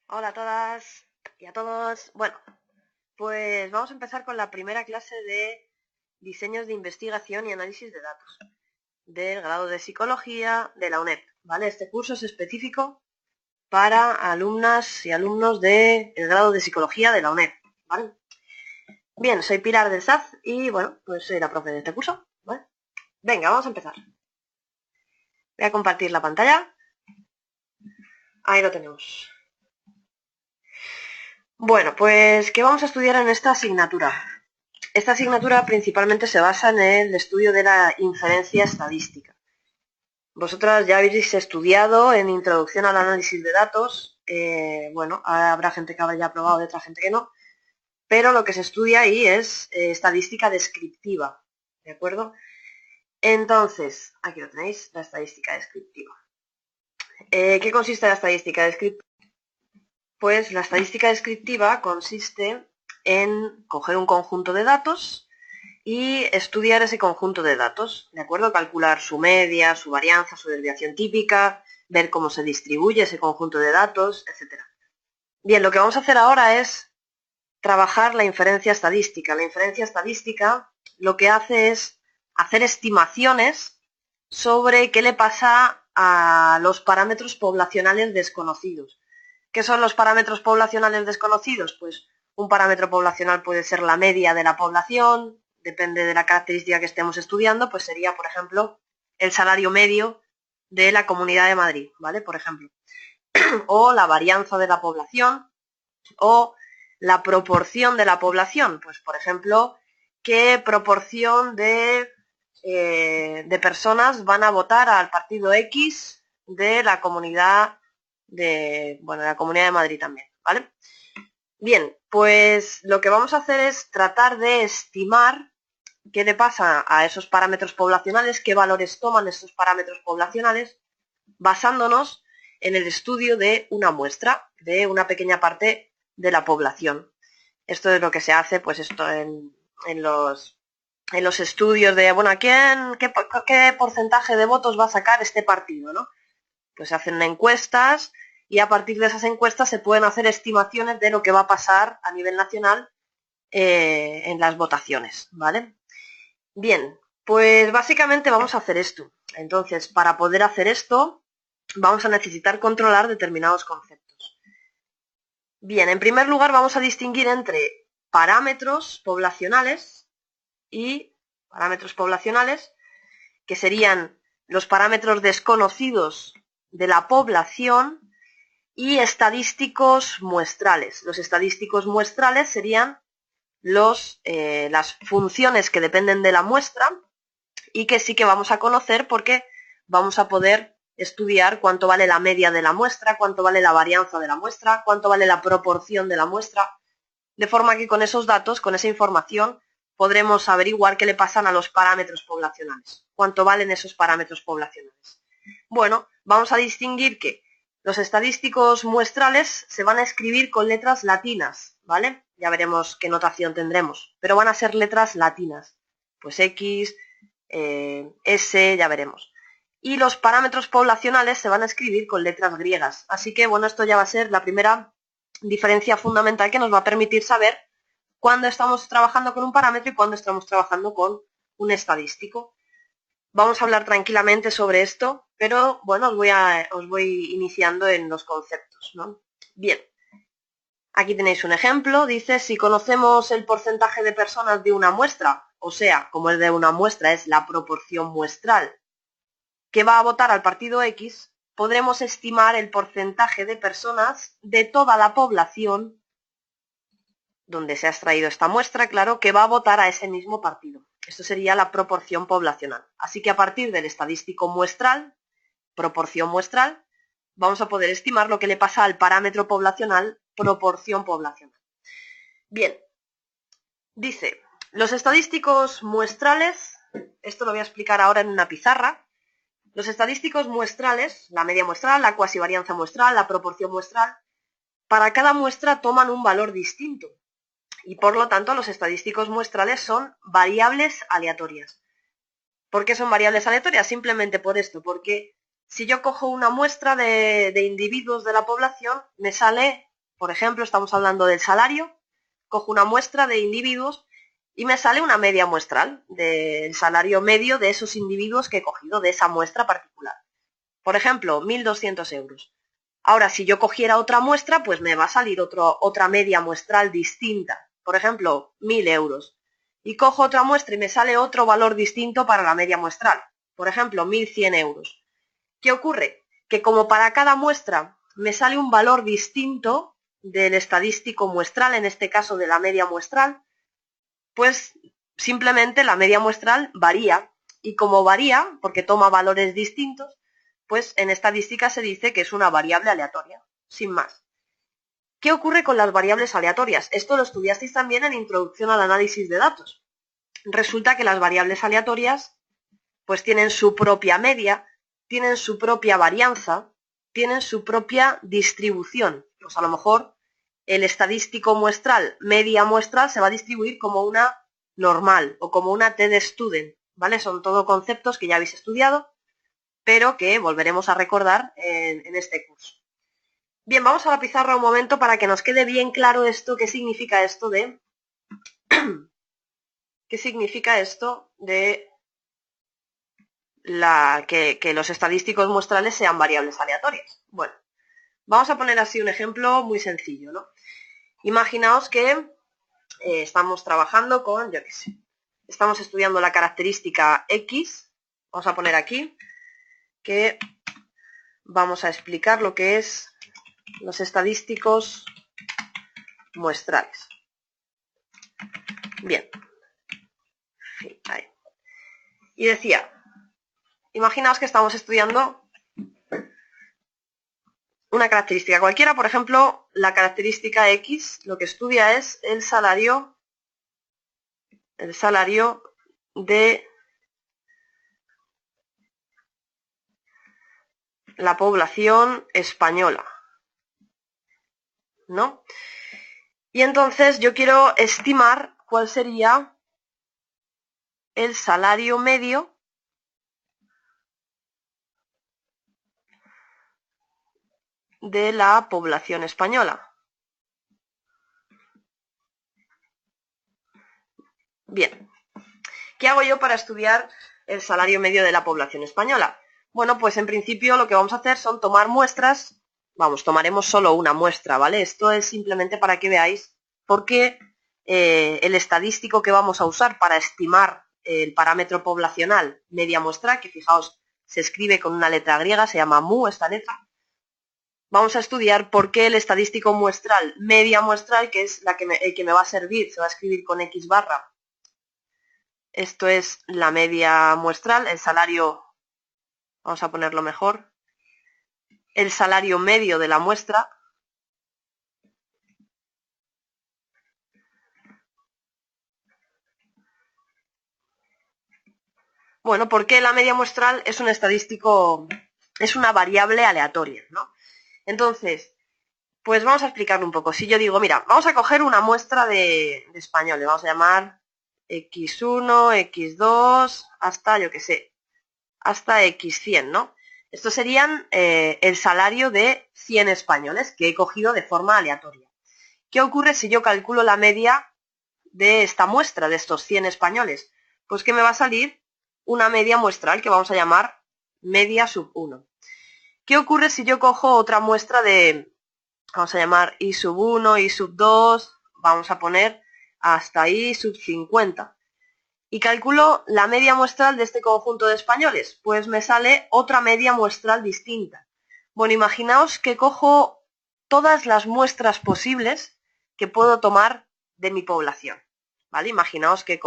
Hola a todas y a todos. Bueno, pues vamos a empezar con la primera clase de diseños de investigación y análisis de datos del grado de psicología de la UNED, ¿vale? Este curso es específico para alumnas y alumnos del grado de psicología de la UNED, ¿vale? Bien, soy Pilar del SAZ y bueno, pues soy la profe de este curso, ¿vale? Venga, vamos a empezar. Voy a compartir la pantalla. Ahí lo tenemos. Bueno, pues ¿qué vamos a estudiar en esta asignatura? Esta asignatura principalmente se basa en el estudio de la inferencia estadística. Vosotras ya habéis estudiado en Introducción al Análisis de Datos, bueno, habrá gente que habrá probado y otra gente que no, pero lo que se estudia ahí es estadística descriptiva, ¿de acuerdo? Entonces, aquí lo tenéis, la estadística descriptiva. ¿Qué consiste la estadística descriptiva? Pues la estadística descriptiva consiste en coger un conjunto de datos y estudiar ese conjunto de datos, ¿de acuerdo? Calcular su media, su varianza, su desviación típica, ver cómo se distribuye ese conjunto de datos, etc. Bien, lo que vamos a hacer ahora es trabajar la inferencia estadística. La inferencia estadística lo que hace es hacer estimaciones sobre qué le pasa a los parámetros poblacionales desconocidos. ¿Qué son los parámetros poblacionales desconocidos? Pues un parámetro poblacional puede ser la media de la población, depende de la característica que estemos estudiando, pues sería, por ejemplo, el salario medio de la Comunidad de Madrid, ¿vale? Por ejemplo. O la varianza de la población, o la proporción de la población, pues por ejemplo, qué proporción de personas van a votar al partido X de la comunidad de la Comunidad de Madrid también, ¿vale? Bien, pues lo que vamos a hacer es tratar de estimar qué le pasa a esos parámetros poblacionales, qué valores toman esos parámetros poblacionales, basándonos en el estudio de una muestra, de una pequeña parte de la población. Esto es lo que se hace, pues esto en los estudios de, bueno, ¿qué porcentaje de votos va a sacar este partido, ¿no? Pues se hacen encuestas y a partir de esas encuestas se pueden hacer estimaciones de lo que va a pasar a nivel nacional en las votaciones, ¿vale? Bien, pues básicamente vamos a hacer esto. Entonces, para poder hacer esto, vamos a necesitar controlar determinados conceptos. Bien, en primer lugar vamos a distinguir entre parámetros poblacionales y parámetros poblacionales, que serían los parámetros desconocidos de la población, y estadísticos muestrales. Los estadísticos muestrales serían las funciones que dependen de la muestra y que sí que vamos a conocer porque vamos a poder estudiar cuánto vale la media de la muestra, cuánto vale la varianza de la muestra, cuánto vale la proporción de la muestra, de forma que con esos datos, con esa información, podremos averiguar qué le pasan a los parámetros poblacionales, cuánto valen esos parámetros poblacionales. Bueno, vamos a distinguir que los estadísticos muestrales se van a escribir con letras latinas, ¿vale? Ya veremos qué notación tendremos, pero van a ser letras latinas. Pues X, S, ya veremos. Y los parámetros poblacionales se van a escribir con letras griegas. Así que, bueno, esto ya va a ser la primera diferencia fundamental que nos va a permitir saber cuándo estamos trabajando con un parámetro y cuándo estamos trabajando con un estadístico. Vamos a hablar tranquilamente sobre esto, pero bueno, os voy iniciando en los conceptos, ¿no? Bien, aquí tenéis un ejemplo. Dice, si conocemos el porcentaje de personas de una muestra, o sea, como el de una muestra es la proporción muestral que va a votar al partido X, podremos estimar el porcentaje de personas de toda la población donde se ha extraído esta muestra, claro, que va a votar a ese mismo partido. Esto sería la proporción poblacional. Así que a partir del estadístico muestral, proporción muestral, vamos a poder estimar lo que le pasa al parámetro poblacional, proporción poblacional. Bien, dice, los estadísticos muestrales, esto lo voy a explicar ahora en una pizarra. Los estadísticos muestrales, la media muestral, la cuasivarianza muestral, la proporción muestral, para cada muestra toman un valor distinto. Y por lo tanto los estadísticos muestrales son variables aleatorias. ¿Por qué son variables aleatorias? Simplemente por esto, porque si yo cojo una muestra de individuos de la población, me sale Por ejemplo, estamos hablando del salario, cojo una muestra de individuos y me sale una media muestral del salario medio de esos individuos que he cogido, de esa muestra particular. Por ejemplo, 1.200 euros. Ahora, si yo cogiera otra muestra, pues me va a salir otra media muestral distinta. Por ejemplo, 1.000 euros. Y cojo otra muestra y me sale otro valor distinto para la media muestral. Por ejemplo, 1.100 euros. ¿Qué ocurre? Que como para cada muestra me sale un valor distinto del estadístico muestral, en este caso de la media muestral, pues simplemente la media muestral varía. Y como varía, porque toma valores distintos, pues en estadística se dice que es una variable aleatoria, sin más. ¿Qué ocurre con las variables aleatorias? Esto lo estudiasteis también en Introducción al Análisis de Datos. Resulta que las variables aleatorias pues tienen su propia media, tienen su propia varianza, tienen su propia distribución. Pues a lo mejor el estadístico muestral, media muestral, se va a distribuir como una normal o como una t-de-student, ¿vale? Son todo conceptos que ya habéis estudiado, pero que volveremos a recordar en este curso. Bien, vamos a la pizarra un momento para que nos quede bien claro esto, qué significa esto de que los estadísticos muestrales sean variables aleatorias. Bueno, vamos a poner así un ejemplo muy sencillo, ¿no? Imaginaos que estamos trabajando con, yo qué sé, estamos estudiando la característica X, vamos a poner aquí, que vamos a explicar lo que es los estadísticos muestrales. Bien. Ahí. Y decía, imaginaos que estamos estudiando una característica cualquiera, por ejemplo, la característica X, lo que estudia es el salario de la población española, ¿no? Y entonces yo quiero estimar cuál sería el salario medio de la población española. Bien, ¿qué hago yo para estudiar el salario medio de la población española? Bueno, pues en principio lo que vamos a hacer son tomar muestras, tomaremos solo una muestra, ¿vale? Esto es simplemente para que veáis por qué el estadístico que vamos a usar para estimar el parámetro poblacional media muestra, que fijaos, se escribe con una letra griega, se llama mu esta letra. Vamos a estudiar por qué el estadístico muestral media muestral, que es el que me va a servir, se va a escribir con X barra. Esto es la media muestral, el salario, vamos a ponerlo mejor, el salario medio de la muestra. Bueno, porque la media muestral es un estadístico, es una variable aleatoria, ¿no? Entonces, pues vamos a explicarlo un poco. Si yo digo, mira, vamos a coger una muestra de español, le vamos a llamar X1, X2, hasta, yo qué sé, hasta X100, ¿no? Estos serían el salario de 100 españoles que he cogido de forma aleatoria. ¿Qué ocurre si yo calculo la media de esta muestra, de estos 100 españoles? Pues que me va a salir una media muestral que vamos a llamar media sub 1. ¿Qué ocurre si yo cojo otra muestra de, vamos a llamar I sub 1, I sub 2, vamos a poner hasta I sub 50? Y calculo la media muestral de este conjunto de españoles, pues me sale otra media muestral distinta. Bueno, imaginaos que cojo todas las muestras posibles que puedo tomar de mi población, ¿vale? Imaginaos que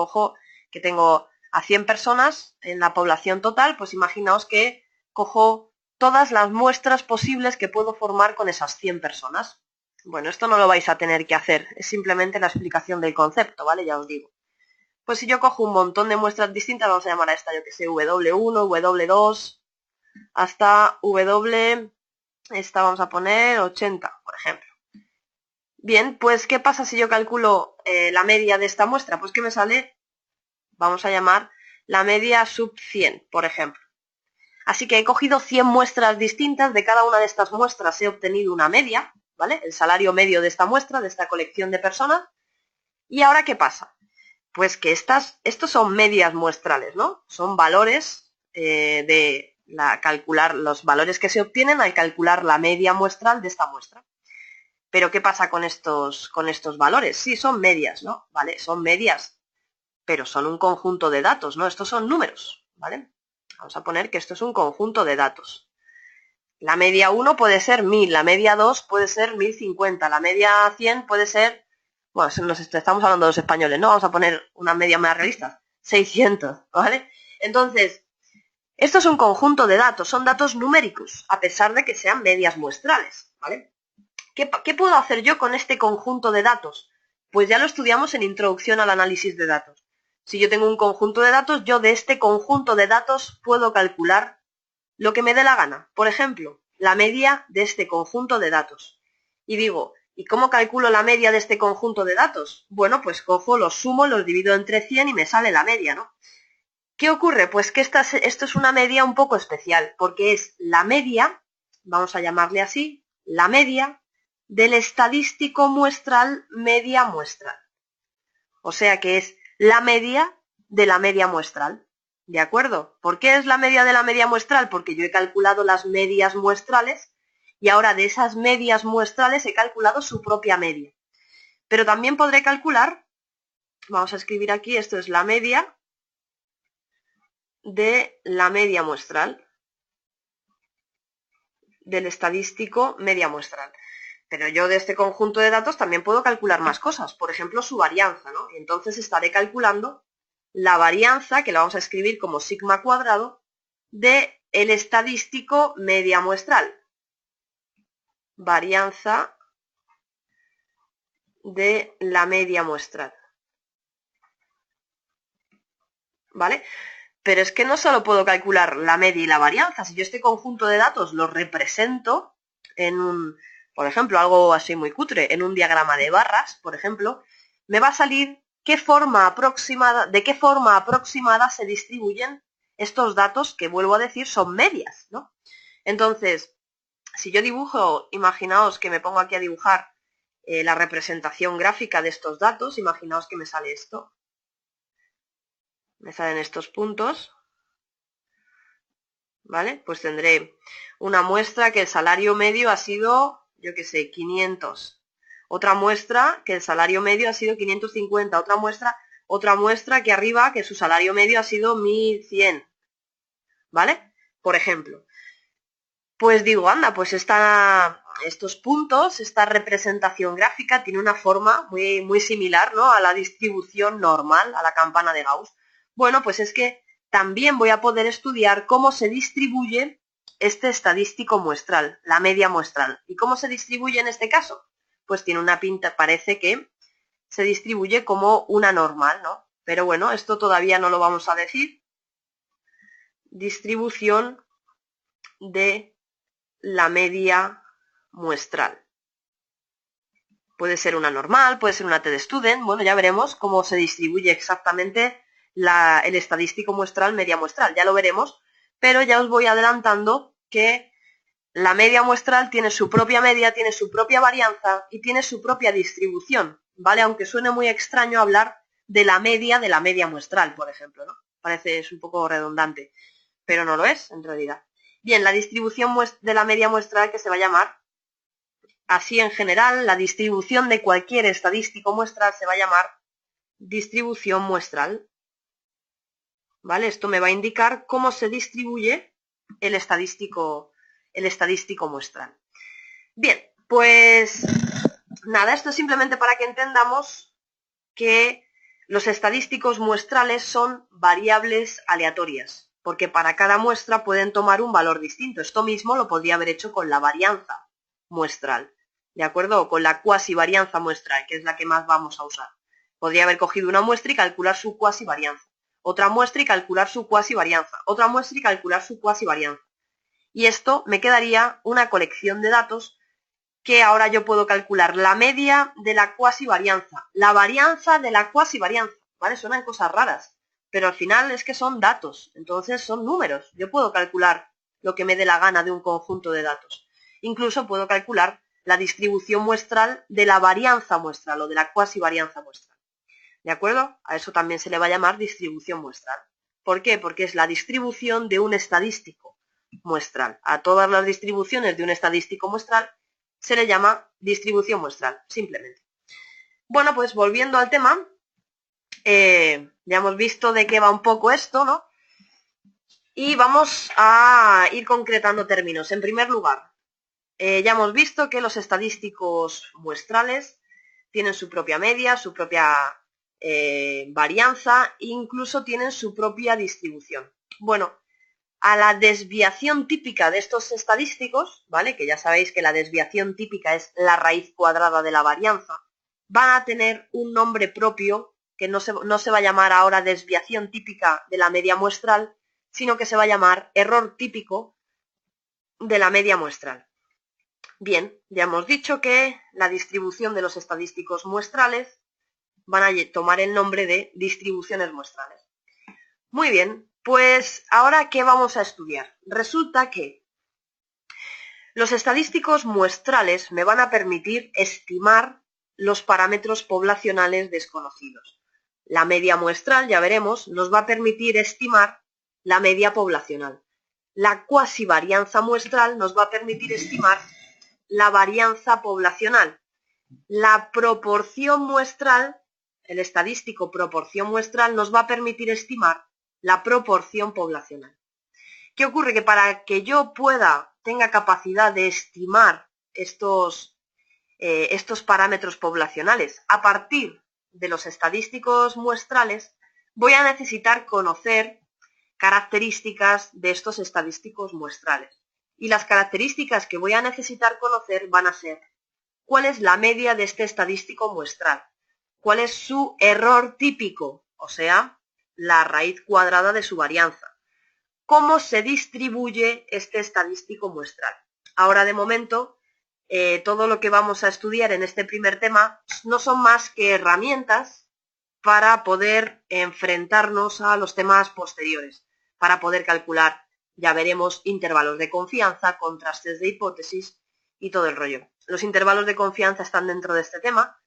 tengo a 100 personas en la población total, pues imaginaos que cojo todas las muestras posibles que puedo formar con esas 100 personas. Bueno, esto no lo vais a tener que hacer, es simplemente la explicación del concepto, ¿vale? Ya os digo. Pues si yo cojo un montón de muestras distintas, vamos a llamar a esta, yo que sé, W1, W2, hasta W, esta vamos a poner 80, por ejemplo. Bien, pues ¿qué pasa si yo calculo la media de esta muestra? Pues que me sale, vamos a llamar, la media sub 100, por ejemplo. Así que he cogido 100 muestras distintas, de cada una de estas muestras he obtenido una media, ¿vale? El salario medio de esta muestra, de esta colección de personas. ¿Y ahora qué pasa? Pues que estos son medias muestrales, ¿no? Son valores calcular los valores que se obtienen al calcular la media muestral de esta muestra. Pero ¿qué pasa con estos valores? Sí, son medias, ¿no? ¿Vale? Son medias, pero son un conjunto de datos, ¿no? Estos son números, ¿vale? Vamos a poner que esto es un conjunto de datos. La media 1 puede ser 1000, la media 2 puede ser 1050, la media 100 puede ser, bueno, estamos hablando de los españoles, ¿no? Vamos a poner una media más realista, 600, ¿vale? Entonces, esto es un conjunto de datos, son datos numéricos, a pesar de que sean medias muestrales, ¿vale? ¿Qué puedo hacer yo con este conjunto de datos? Pues ya lo estudiamos en Introducción al Análisis de Datos. Si yo tengo un conjunto de datos, yo de este conjunto de datos puedo calcular lo que me dé la gana. Por ejemplo, la media de este conjunto de datos. Y digo, ¿y cómo calculo la media de este conjunto de datos? Bueno, pues cojo, los sumo, los divido entre 100 y me sale la media, ¿no? ¿Qué ocurre? Pues que esto es una media un poco especial, porque es la media, vamos a llamarle así, la media del estadístico muestral media muestral. O sea que es la media de la media muestral. ¿De acuerdo? ¿Por qué es la media de la media muestral? Porque yo he calculado las medias muestrales y ahora de esas medias muestrales he calculado su propia media. Pero también podré calcular, vamos a escribir aquí, esto es la media de la media muestral, del estadístico media muestral. Pero yo de este conjunto de datos también puedo calcular más cosas, por ejemplo su varianza, ¿no? Y entonces estaré calculando la varianza, que la vamos a escribir como sigma cuadrado, de el estadístico media muestral. Varianza de la media muestral. ¿Vale? Pero es que no solo puedo calcular la media y la varianza, si yo este conjunto de datos lo represento en un, por ejemplo, algo así muy cutre, en un diagrama de barras, por ejemplo, me va a salir de qué forma aproximada se distribuyen estos datos que, vuelvo a decir, son medias, ¿no? Entonces, si yo dibujo, imaginaos que me pongo aquí a dibujar la representación gráfica de estos datos, imaginaos que me sale esto. Me salen estos puntos, ¿vale? Pues tendré una muestra que el salario medio ha sido, yo qué sé, 500. Otra muestra que el salario medio ha sido 550. Otra muestra que arriba que su salario medio ha sido 1100. ¿Vale? Por ejemplo. Pues digo, anda, pues estos puntos, esta representación gráfica tiene una forma muy, muy similar, ¿no? A la distribución normal, a la campana de Gauss. Bueno, pues es que también voy a poder estudiar cómo se distribuye este estadístico muestral, la media muestral. ¿Y cómo se distribuye en este caso? Pues tiene una pinta, parece que se distribuye como una normal, ¿no? Pero bueno, esto todavía no lo vamos a decir. Distribución de la media muestral. Puede ser una normal, puede ser una t-de-student. Bueno, ya veremos cómo se distribuye exactamente el estadístico muestral, media muestral. Ya lo veremos, pero ya os voy adelantando que la media muestral tiene su propia media, tiene su propia varianza y tiene su propia distribución, ¿vale? Aunque suene muy extraño hablar de la media muestral, por ejemplo, ¿no? Parece, es un poco redundante, pero no lo es, en realidad. Bien, la distribución de la media muestral, que se va a llamar, así en general, la distribución de cualquier estadístico muestral se va a llamar distribución muestral. ¿Vale? Esto me va a indicar cómo se distribuye el estadístico muestral. Bien, pues nada, esto es simplemente para que entendamos que los estadísticos muestrales son variables aleatorias, porque para cada muestra pueden tomar un valor distinto. Esto mismo lo podría haber hecho con la varianza muestral, ¿de acuerdo? O con la cuasi varianza muestral, que es la que más vamos a usar. Podría haber cogido una muestra y calcular su cuasi varianza. Otra muestra y calcular su cuasi varianza. Otra muestra y calcular su cuasi varianza. Y esto me quedaría una colección de datos que ahora yo puedo calcular la media de la cuasi varianza, la varianza de la cuasi varianza, ¿vale? Suenan cosas raras, pero al final es que son datos, entonces son números. Yo puedo calcular lo que me dé la gana de un conjunto de datos. Incluso puedo calcular la distribución muestral de la varianza muestral o de la cuasi varianza muestral. ¿De acuerdo? A eso también se le va a llamar distribución muestral. ¿Por qué? Porque es la distribución de un estadístico muestral. A todas las distribuciones de un estadístico muestral se le llama distribución muestral, simplemente. Bueno, pues volviendo al tema, ya hemos visto de qué va un poco esto, ¿no? Y vamos a ir concretando términos. En primer lugar, ya hemos visto que los estadísticos muestrales tienen su propia media, su propia varianza e incluso tienen su propia distribución. Bueno, a la desviación típica de estos estadísticos, ¿vale? Que ya sabéis que la desviación típica es la raíz cuadrada de la varianza, van a tener un nombre propio que no se va a llamar ahora desviación típica de la media muestral, sino que se va a llamar error típico de la media muestral. Bien, ya hemos dicho que la distribución de los estadísticos muestrales van a tomar el nombre de distribuciones muestrales. Muy bien, pues ahora ¿qué vamos a estudiar? Resulta que los estadísticos muestrales me van a permitir estimar los parámetros poblacionales desconocidos. La media muestral, ya veremos, nos va a permitir estimar la media poblacional. La cuasi varianza muestral nos va a permitir estimar la varianza poblacional. La proporción muestral, el estadístico proporción muestral, nos va a permitir estimar la proporción poblacional. ¿Qué ocurre? Que para que yo tenga capacidad de estimar estos parámetros poblacionales a partir de los estadísticos muestrales, voy a necesitar conocer características de estos estadísticos muestrales. Y las características que voy a necesitar conocer van a ser: ¿cuál es la media de este estadístico muestral? ¿Cuál es su error típico? O sea, la raíz cuadrada de su varianza. ¿Cómo se distribuye este estadístico muestral? Ahora, de momento, todo lo que vamos a estudiar en este primer tema no son más que herramientas para poder enfrentarnos a los temas posteriores, para poder calcular, ya veremos, intervalos de confianza, contrastes de hipótesis y todo el rollo. Los intervalos de confianza están dentro de este tema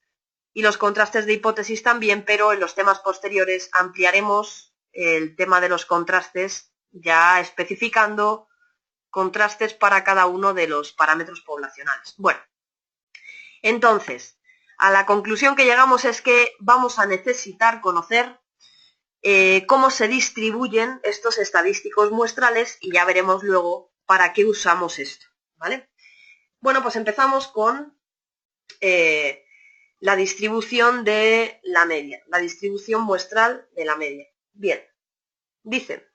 y los contrastes de hipótesis también, pero en los temas posteriores ampliaremos el tema de los contrastes, ya especificando contrastes para cada uno de los parámetros poblacionales. Bueno, entonces, a la conclusión que llegamos es que vamos a necesitar conocer cómo se distribuyen estos estadísticos muestrales y ya veremos luego para qué usamos esto, ¿vale? Bueno, pues empezamos con la distribución de la media, la distribución muestral de la media. Bien, dice,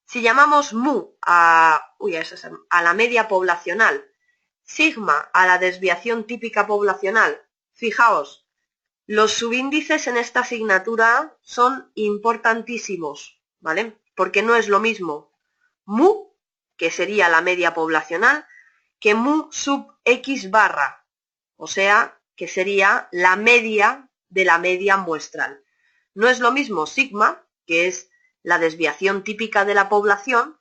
si llamamos mu a la media poblacional, sigma a la desviación típica poblacional, fijaos, los subíndices en esta asignatura son importantísimos, ¿vale? Porque no es lo mismo mu, que sería la media poblacional, que mu sub x barra, o sea, que sería la media de la media muestral. No es lo mismo sigma, que es la desviación típica de la población,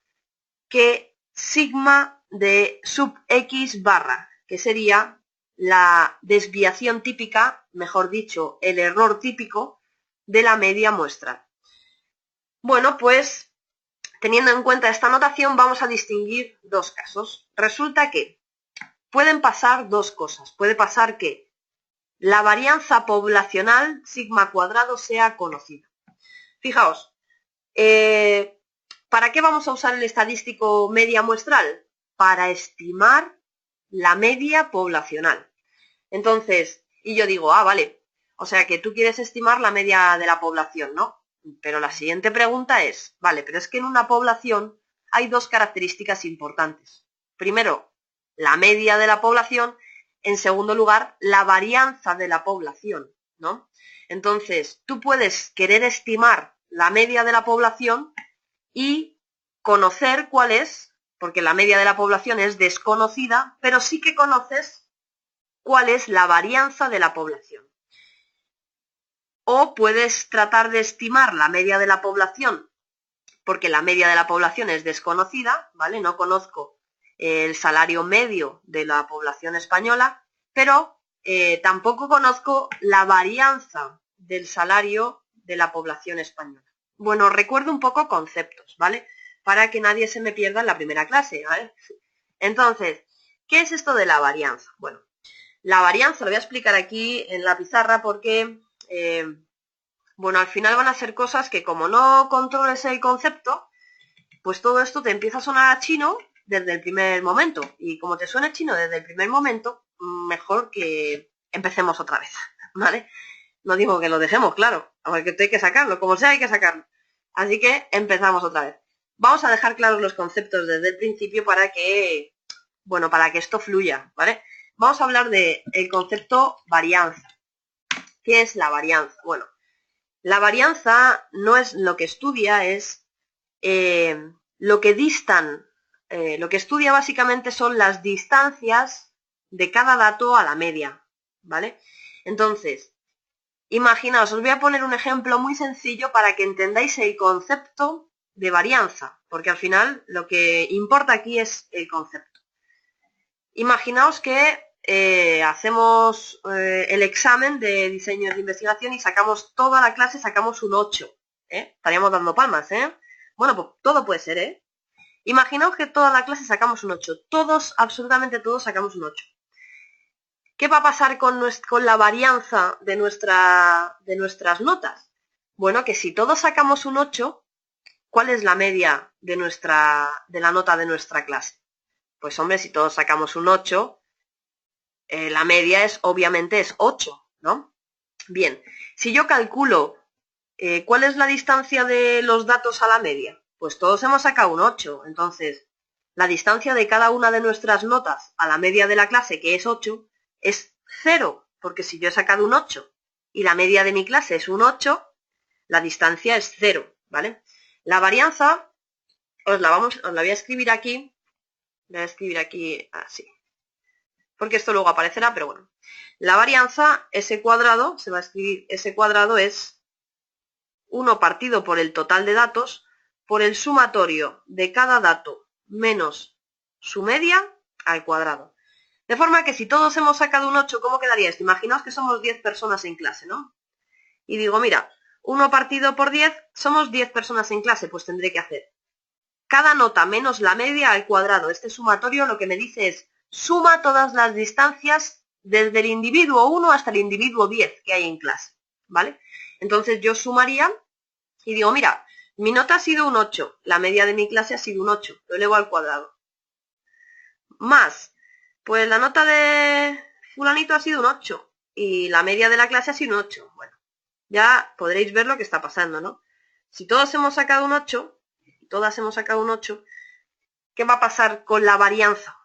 que sigma de sub x barra, que sería la desviación típica, mejor dicho, el error típico de la media muestral. Bueno, pues teniendo en cuenta esta notación vamos a distinguir dos casos. Resulta que pueden pasar dos cosas. Puede pasar que la varianza poblacional sigma cuadrado sea conocida. Fijaos, ¿para qué vamos a usar el estadístico media muestral? Para estimar la media poblacional. Entonces, y yo digo, vale, o sea que tú quieres estimar la media de la población, ¿no? Pero la siguiente pregunta es, vale, pero es que en una población hay dos características importantes. Primero, la media de la población. En segundo lugar, la varianza de la población, ¿no? Entonces, tú puedes querer estimar la media de la población y conocer cuál es, porque la media de la población es desconocida, pero sí que conoces cuál es la varianza de la población. O puedes tratar de estimar la media de la población, porque la media de la población es desconocida, ¿vale? No conozco el salario medio de la población española, pero tampoco conozco la varianza del salario de la población española. Bueno, recuerdo un poco conceptos, ¿vale? Para que nadie se me pierda en la primera clase, ¿vale? Entonces, ¿qué es esto de la varianza? Bueno, la varianza lo voy a explicar aquí en la pizarra porque, bueno, al final van a ser cosas que como no controles el concepto, pues todo esto te empieza a sonar a chino desde el primer momento. Y como te suena chino desde el primer momento, mejor que empecemos otra vez, ¿vale? No digo que lo dejemos, claro, porque hay que sacarlo, como sea hay que sacarlo. Así que empezamos otra vez. Vamos a dejar claros los conceptos desde el principio para que, bueno, para que esto fluya, ¿vale? Vamos a hablar del concepto varianza. ¿Qué es la varianza? Bueno, la varianza no es lo que estudia, es lo que distan, lo que estudia básicamente son las distancias de cada dato a la media, ¿vale? Entonces, imaginaos, os voy a poner un ejemplo muy sencillo para que entendáis el concepto de varianza, porque al final lo que importa aquí es el concepto. Imaginaos que hacemos el examen de diseño de investigación y sacamos toda la clase, sacamos un 8, estaríamos dando palmas, Bueno, pues todo puede ser, Imaginaos que toda la clase sacamos un 8, todos, absolutamente todos sacamos un 8. ¿Qué va a pasar con la varianza de nuestras notas? Bueno, que si todos sacamos un 8, ¿cuál es la media de la nota de nuestra clase? Pues hombre, si todos sacamos un 8, la media obviamente es 8, ¿no? Bien, si yo calculo ¿cuál es la distancia de los datos a la media? Pues todos hemos sacado un 8, entonces la distancia de cada una de nuestras notas a la media de la clase, que es 8, es 0, porque si yo he sacado un 8 y la media de mi clase es un 8, la distancia es 0, ¿vale? La varianza, os la voy a escribir aquí, así, porque esto luego aparecerá, pero bueno. La varianza, S cuadrado, se va a escribir, S cuadrado es 1 partido por el total de datos por el sumatorio de cada dato menos su media al cuadrado. De forma que si todos hemos sacado un 8, ¿cómo quedaría esto? Imaginaos que somos 10 personas en clase, ¿no? Y digo, mira, 1 partido por 10, somos 10 personas en clase, pues tendré que hacer cada nota menos la media al cuadrado. Este sumatorio lo que me dice es, suma todas las distancias desde el individuo 1 hasta el individuo 10 que hay en clase, ¿vale? Entonces yo sumaría y digo, mira, mi nota ha sido un 8, la media de mi clase ha sido un 8, lo elevo al cuadrado. Más, pues la nota de fulanito ha sido un 8 y la media de la clase ha sido un 8. Bueno, ya podréis ver lo que está pasando, ¿no? Si todos hemos sacado un 8, todas hemos sacado un 8, ¿qué va a pasar con la varianza?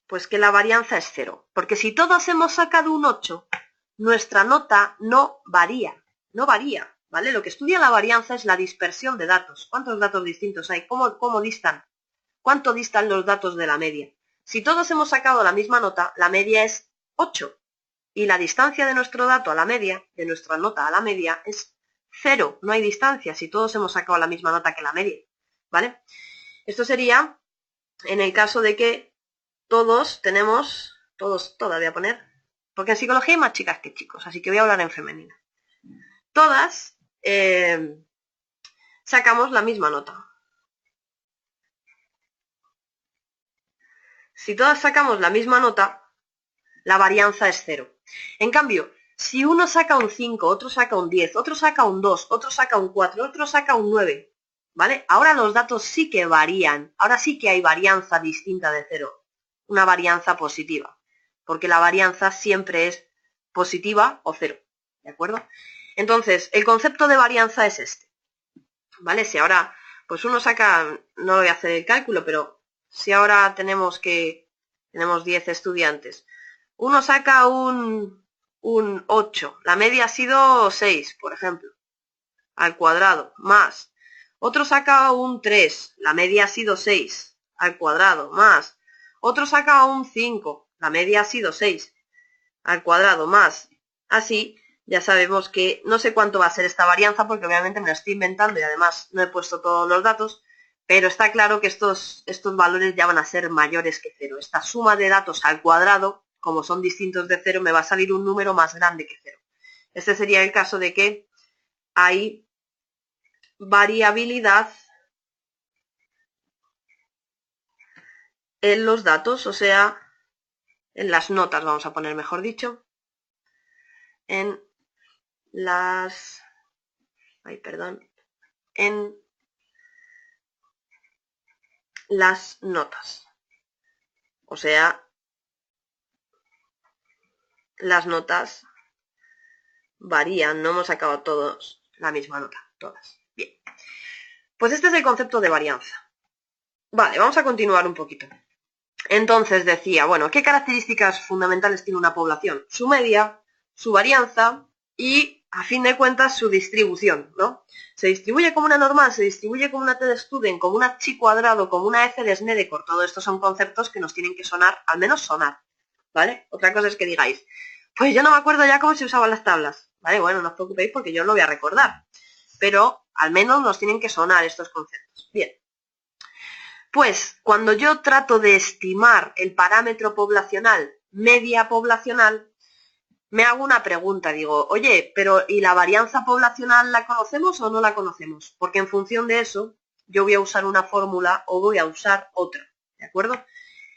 Pues que la varianza es 0, porque si todos hemos sacado un 8, nuestra nota no varía, ¿vale? Lo que estudia la varianza es la dispersión de datos. ¿Cuántos datos distintos hay? ¿Cómo distan? ¿Cuánto distan los datos de la media? Si todos hemos sacado la misma nota, la media es 8. Y la distancia de nuestro dato a la media, de nuestra nota a la media, es 0. No hay distancia si todos hemos sacado la misma nota que la media, ¿vale? Esto sería en el caso de que todos, todas voy a poner, porque en psicología hay más chicas que chicos, así que voy a hablar en femenino. Todas sacamos la misma nota. Si todas sacamos la misma nota, la varianza es 0. En cambio, si uno saca un 5, otro saca un 10, otro saca un 2, otro saca un 4, otro saca un 9, ¿vale? Ahora los datos sí que varían, ahora sí que hay varianza distinta de 0, una varianza positiva, porque la varianza siempre es positiva o 0, ¿de acuerdo? Entonces, el concepto de varianza es este, ¿vale? Si ahora, pues uno saca, no voy a hacer el cálculo, pero si ahora tenemos 10 estudiantes, uno saca un 8, la media ha sido 6, por ejemplo, al cuadrado, más. Otro saca un 3, la media ha sido 6, al cuadrado, más. Otro saca un 5, la media ha sido 6, al cuadrado, más. Así, ya sabemos que no sé cuánto va a ser esta varianza, porque obviamente me la estoy inventando y además no he puesto todos los datos, Pero está claro que estos valores ya van a ser mayores que cero. Esta suma de datos al cuadrado, como son distintos de cero, me va a salir un número más grande que cero. Este sería el caso de que hay variabilidad en los datos, o sea, en las notas, vamos a poner mejor dicho, en las, en las notas. O sea, las notas varían, no hemos sacado todos la misma nota, todas. Bien, pues este es el concepto de varianza. Vale, vamos a continuar un poquito. Entonces decía, bueno, ¿qué características fundamentales tiene una población? Su media, su varianza y, a fin de cuentas, su distribución, ¿no? Se distribuye como una normal, se distribuye como una t-de-Student, como una chi cuadrado, como una f de Snedeker. Todo esto son conceptos que nos tienen que sonar, al menos sonar, ¿vale? Otra cosa es que digáis, pues yo no me acuerdo ya cómo se usaban las tablas, ¿vale? Bueno, no os preocupéis porque yo lo voy a recordar, pero al menos nos tienen que sonar estos conceptos. Bien. Pues cuando yo trato de estimar el parámetro poblacional, media poblacional, me hago una pregunta, digo, oye, pero ¿y la varianza poblacional la conocemos o no la conocemos? Porque en función de eso, yo voy a usar una fórmula o voy a usar otra, ¿de acuerdo?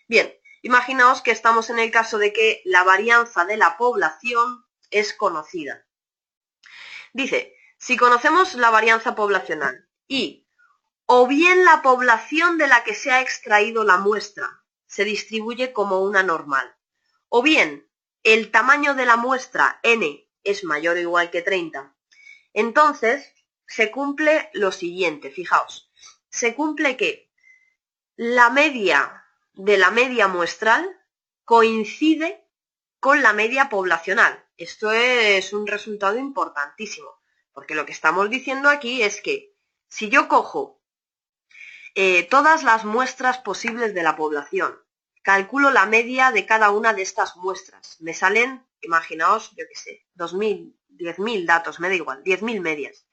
Bien, imaginaos que estamos en el caso de que la varianza de la población es conocida. Dice, si conocemos la varianza poblacional y o bien la población de la que se ha extraído la muestra se distribuye como una normal, o bien el tamaño de la muestra n es mayor o igual que 30, entonces se cumple lo siguiente, fijaos, se cumple que la media de la media muestral coincide con la media poblacional. Esto es un resultado importantísimo, porque lo que estamos diciendo aquí es que si yo cojo todas las muestras posibles de la población. Calculo la media de cada una de estas muestras. Me salen, imaginaos, yo qué sé, 2.000, 10.000 datos, me da igual, 10.000 medias.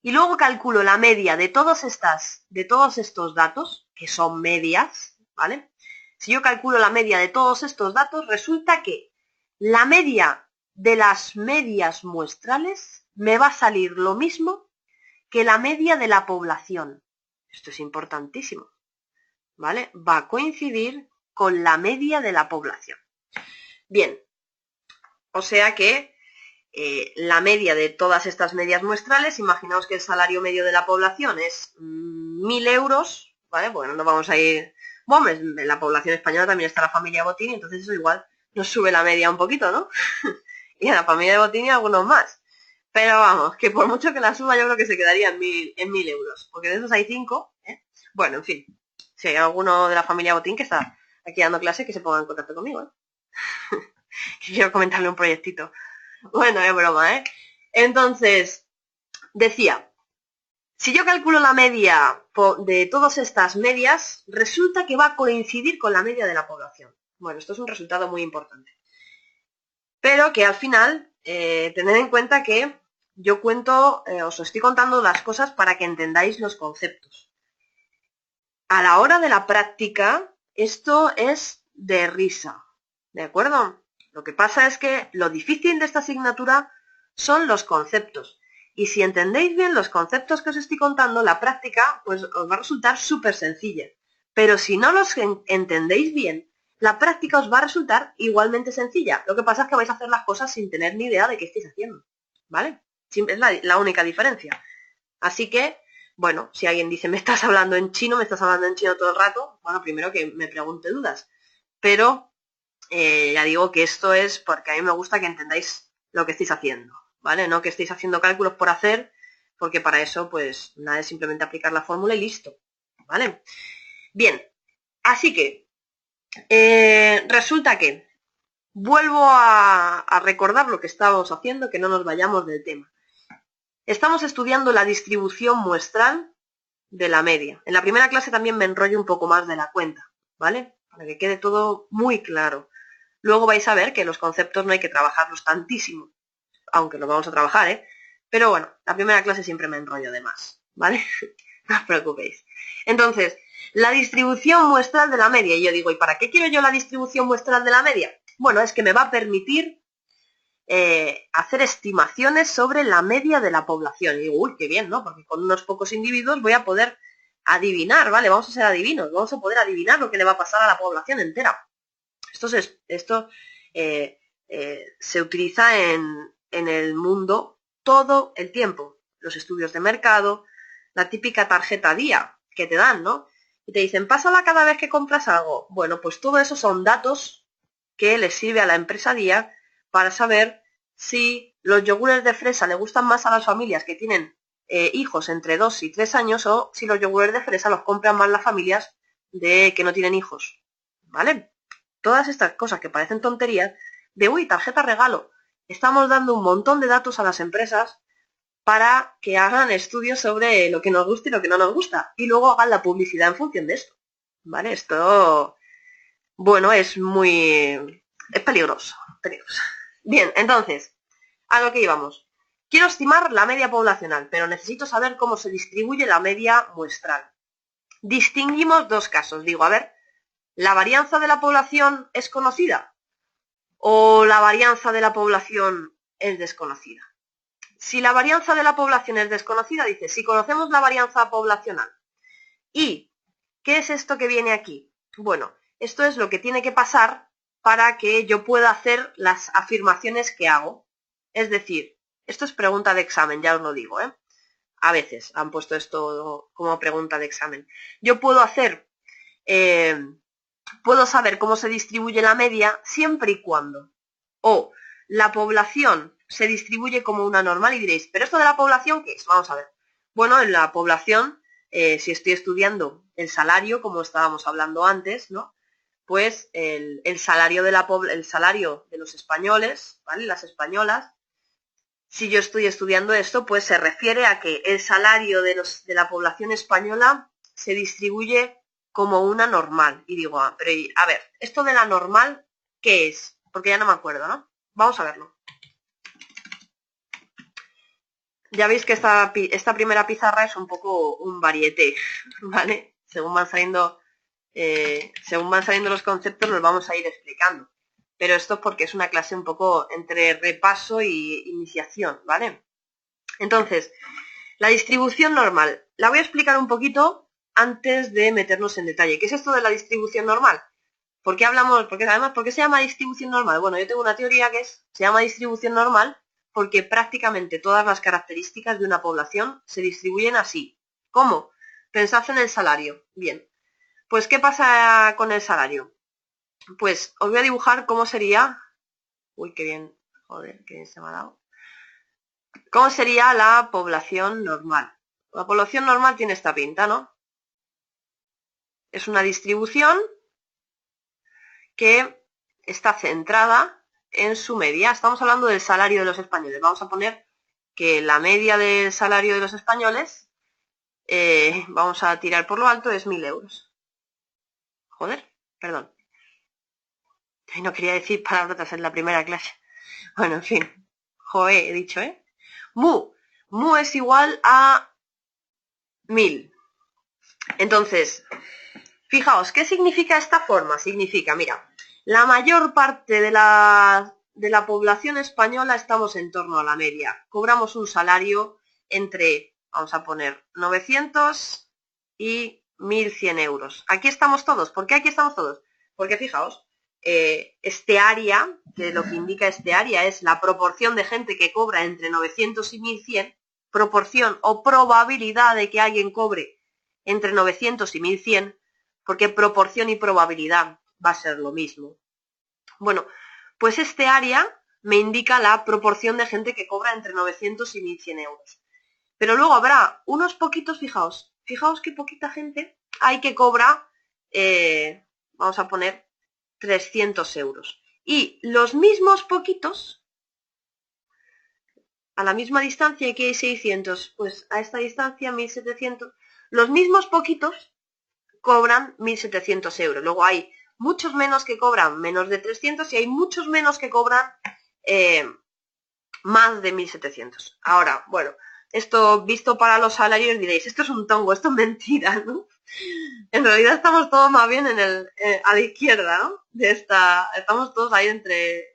Y luego calculo la media de todos estos datos, que son medias, ¿vale? Si yo calculo la media de todos estos datos, resulta que la media de las medias muestrales me va a salir lo mismo que la media de la población. Esto es importantísimo, ¿vale? Va a coincidir con la media de la población. Bien, o sea que la media de todas estas medias muestrales, imaginaos que el salario medio de la población es 1.000 euros, ¿vale? Bueno, no vamos a ir... Bueno, en la población española también está la familia Botini, entonces eso igual nos sube la media un poquito, ¿no? Y a la familia de Botini algunos más. Pero vamos, que por mucho que la suba yo creo que se quedaría en 1.000 euros, porque de esos hay 5, ¿eh? Bueno, en fin, si hay alguno de la familia Botín que está aquí dando clase, que se ponga en contacto conmigo, ¿eh? Quiero comentarle un proyectito. Bueno, es broma, ¿eh? Entonces, decía, si yo calculo la media de todas estas medias, resulta que va a coincidir con la media de la población. Bueno, esto es un resultado muy importante. Pero que al final, tened en cuenta que yo os estoy contando las cosas para que entendáis los conceptos. A la hora de la práctica, esto es de risa, ¿de acuerdo? Lo que pasa es que lo difícil de esta asignatura son los conceptos. Y si entendéis bien los conceptos que os estoy contando, la práctica pues os va a resultar súper sencilla. Pero si no los entendéis bien, la práctica os va a resultar igualmente sencilla. Lo que pasa es que vais a hacer las cosas sin tener ni idea de qué estáis haciendo, ¿vale? Es la única diferencia. Así que, bueno, si alguien dice, me estás hablando en chino todo el rato, bueno, primero que me pregunte dudas. Pero ya digo que esto es porque a mí me gusta que entendáis lo que estáis haciendo, ¿vale? No que estéis haciendo cálculos por hacer, porque para eso, pues, nada, es simplemente aplicar la fórmula y listo, ¿vale? Bien, así que, resulta que vuelvo a recordar lo que estábamos haciendo, que no nos vayamos del tema. Estamos estudiando la distribución muestral de la media. En la primera clase también me enrollo un poco más de la cuenta, ¿vale? Para que quede todo muy claro. Luego vais a ver que los conceptos no hay que trabajarlos tantísimo, aunque los vamos a trabajar, ¿eh? Pero bueno, la primera clase siempre me enrollo de más, ¿vale? no os preocupéis. Entonces, la distribución muestral de la media. Y yo digo, ¿y para qué quiero yo la distribución muestral de la media? Bueno, es que me va a permitir hacer estimaciones sobre la media de la población. Y digo, uy, qué bien, ¿no? Porque con unos pocos individuos voy a poder adivinar, ¿vale? Vamos a ser adivinos, vamos a poder adivinar lo que le va a pasar a la población entera. Esto se utiliza en el mundo todo el tiempo. Los estudios de mercado, la típica tarjeta día que te dan, ¿no? Y te dicen, pásala cada vez que compras algo. Bueno, pues todo eso son datos que les sirve a la empresa día para saber si los yogures de fresa le gustan más a las familias que tienen hijos entre 2 y 3 años o si los yogures de fresa los compran más las familias que no tienen hijos, ¿vale? Todas estas cosas que parecen tonterías, de uy, tarjeta regalo. Estamos dando un montón de datos a las empresas para que hagan estudios sobre lo que nos gusta y lo que no nos gusta. Y luego hagan la publicidad en función de esto. ¿Vale? Esto, bueno, es peligroso. Bien, entonces, a lo que íbamos. Quiero estimar la media poblacional, pero necesito saber cómo se distribuye la media muestral. Distinguimos dos casos. Digo, a ver, ¿la varianza de la población es conocida? ¿O la varianza de la población es desconocida? Si la varianza de la población es desconocida, dice, si conocemos la varianza poblacional. ¿Y qué es esto que viene aquí? Bueno, esto es lo que tiene que pasar para que yo pueda hacer las afirmaciones que hago. Es decir, esto es pregunta de examen, ya os lo digo, ¿eh? A veces han puesto esto como pregunta de examen. Yo puedo hacer, puedo saber cómo se distribuye la media siempre y cuando o la población se distribuye como una normal y diréis, ¿pero esto de la población qué es? Vamos a ver. Bueno, en la población, si estoy estudiando el salario, como estábamos hablando antes, ¿no? Pues el salario el salario de los españoles, ¿vale? Las españolas, si yo estoy estudiando esto, pues se refiere a que el salario de la población española se distribuye como una normal. Y digo, pero a ver, ¿esto de la normal qué es? Porque ya no me acuerdo, ¿no? Vamos a verlo. Ya veis que esta primera pizarra es un poco un varieté, ¿vale? Según van saliendo los conceptos los vamos a ir explicando. Pero esto es porque es una clase un poco entre repaso y iniciación, ¿vale? Entonces, la distribución normal. La voy a explicar un poquito antes de meternos en detalle. ¿Qué es esto de la distribución normal? ¿Por qué se llama distribución normal? Bueno, yo tengo una teoría que se llama distribución normal porque prácticamente todas las características de una población se distribuyen así. ¿Cómo? Pensad en el salario. Bien. Pues, ¿qué pasa con el salario? Pues, os voy a dibujar cómo sería... Uy, qué bien. Joder, qué bien se me ha dado. ¿Cómo sería la población normal? La población normal tiene esta pinta, ¿no? Es una distribución que está centrada en su media. Estamos hablando del salario de los españoles. Vamos a poner que la media del salario de los españoles, vamos a tirar por lo alto, es 1.000 euros. Joder, perdón. No quería decir palabrotas en la primera clase. Bueno, en fin. Joder, he dicho, ¿eh? Mu es igual a 1.000. Entonces, fijaos, ¿qué significa esta forma? Significa, mira, la mayor parte de la población española estamos en torno a la media. Cobramos un salario entre, vamos a poner, 900 y 1.100 euros. Aquí estamos todos. ¿Por qué aquí estamos todos? Porque fijaos, este área, que lo que indica este área es la proporción de gente que cobra entre 900 y 1.100, proporción o probabilidad de que alguien cobre entre 900 y 1.100, porque proporción y probabilidad va a ser lo mismo. Bueno, pues este área me indica la proporción de gente que cobra entre 900 y 1.100 euros. Pero luego habrá unos poquitos, fijaos qué poquita gente hay que cobra, vamos a poner 300 euros. Y los mismos poquitos, a la misma distancia que hay 600, pues a esta distancia 1.700, los mismos poquitos cobran 1.700 euros. Luego hay muchos menos que cobran menos de 300 y hay muchos menos que cobran más de 1.700. Ahora, bueno, esto visto para los salarios diréis, esto es un tongo, esto es mentira, ¿no? En realidad estamos todos más bien a la izquierda, ¿no? Estamos todos ahí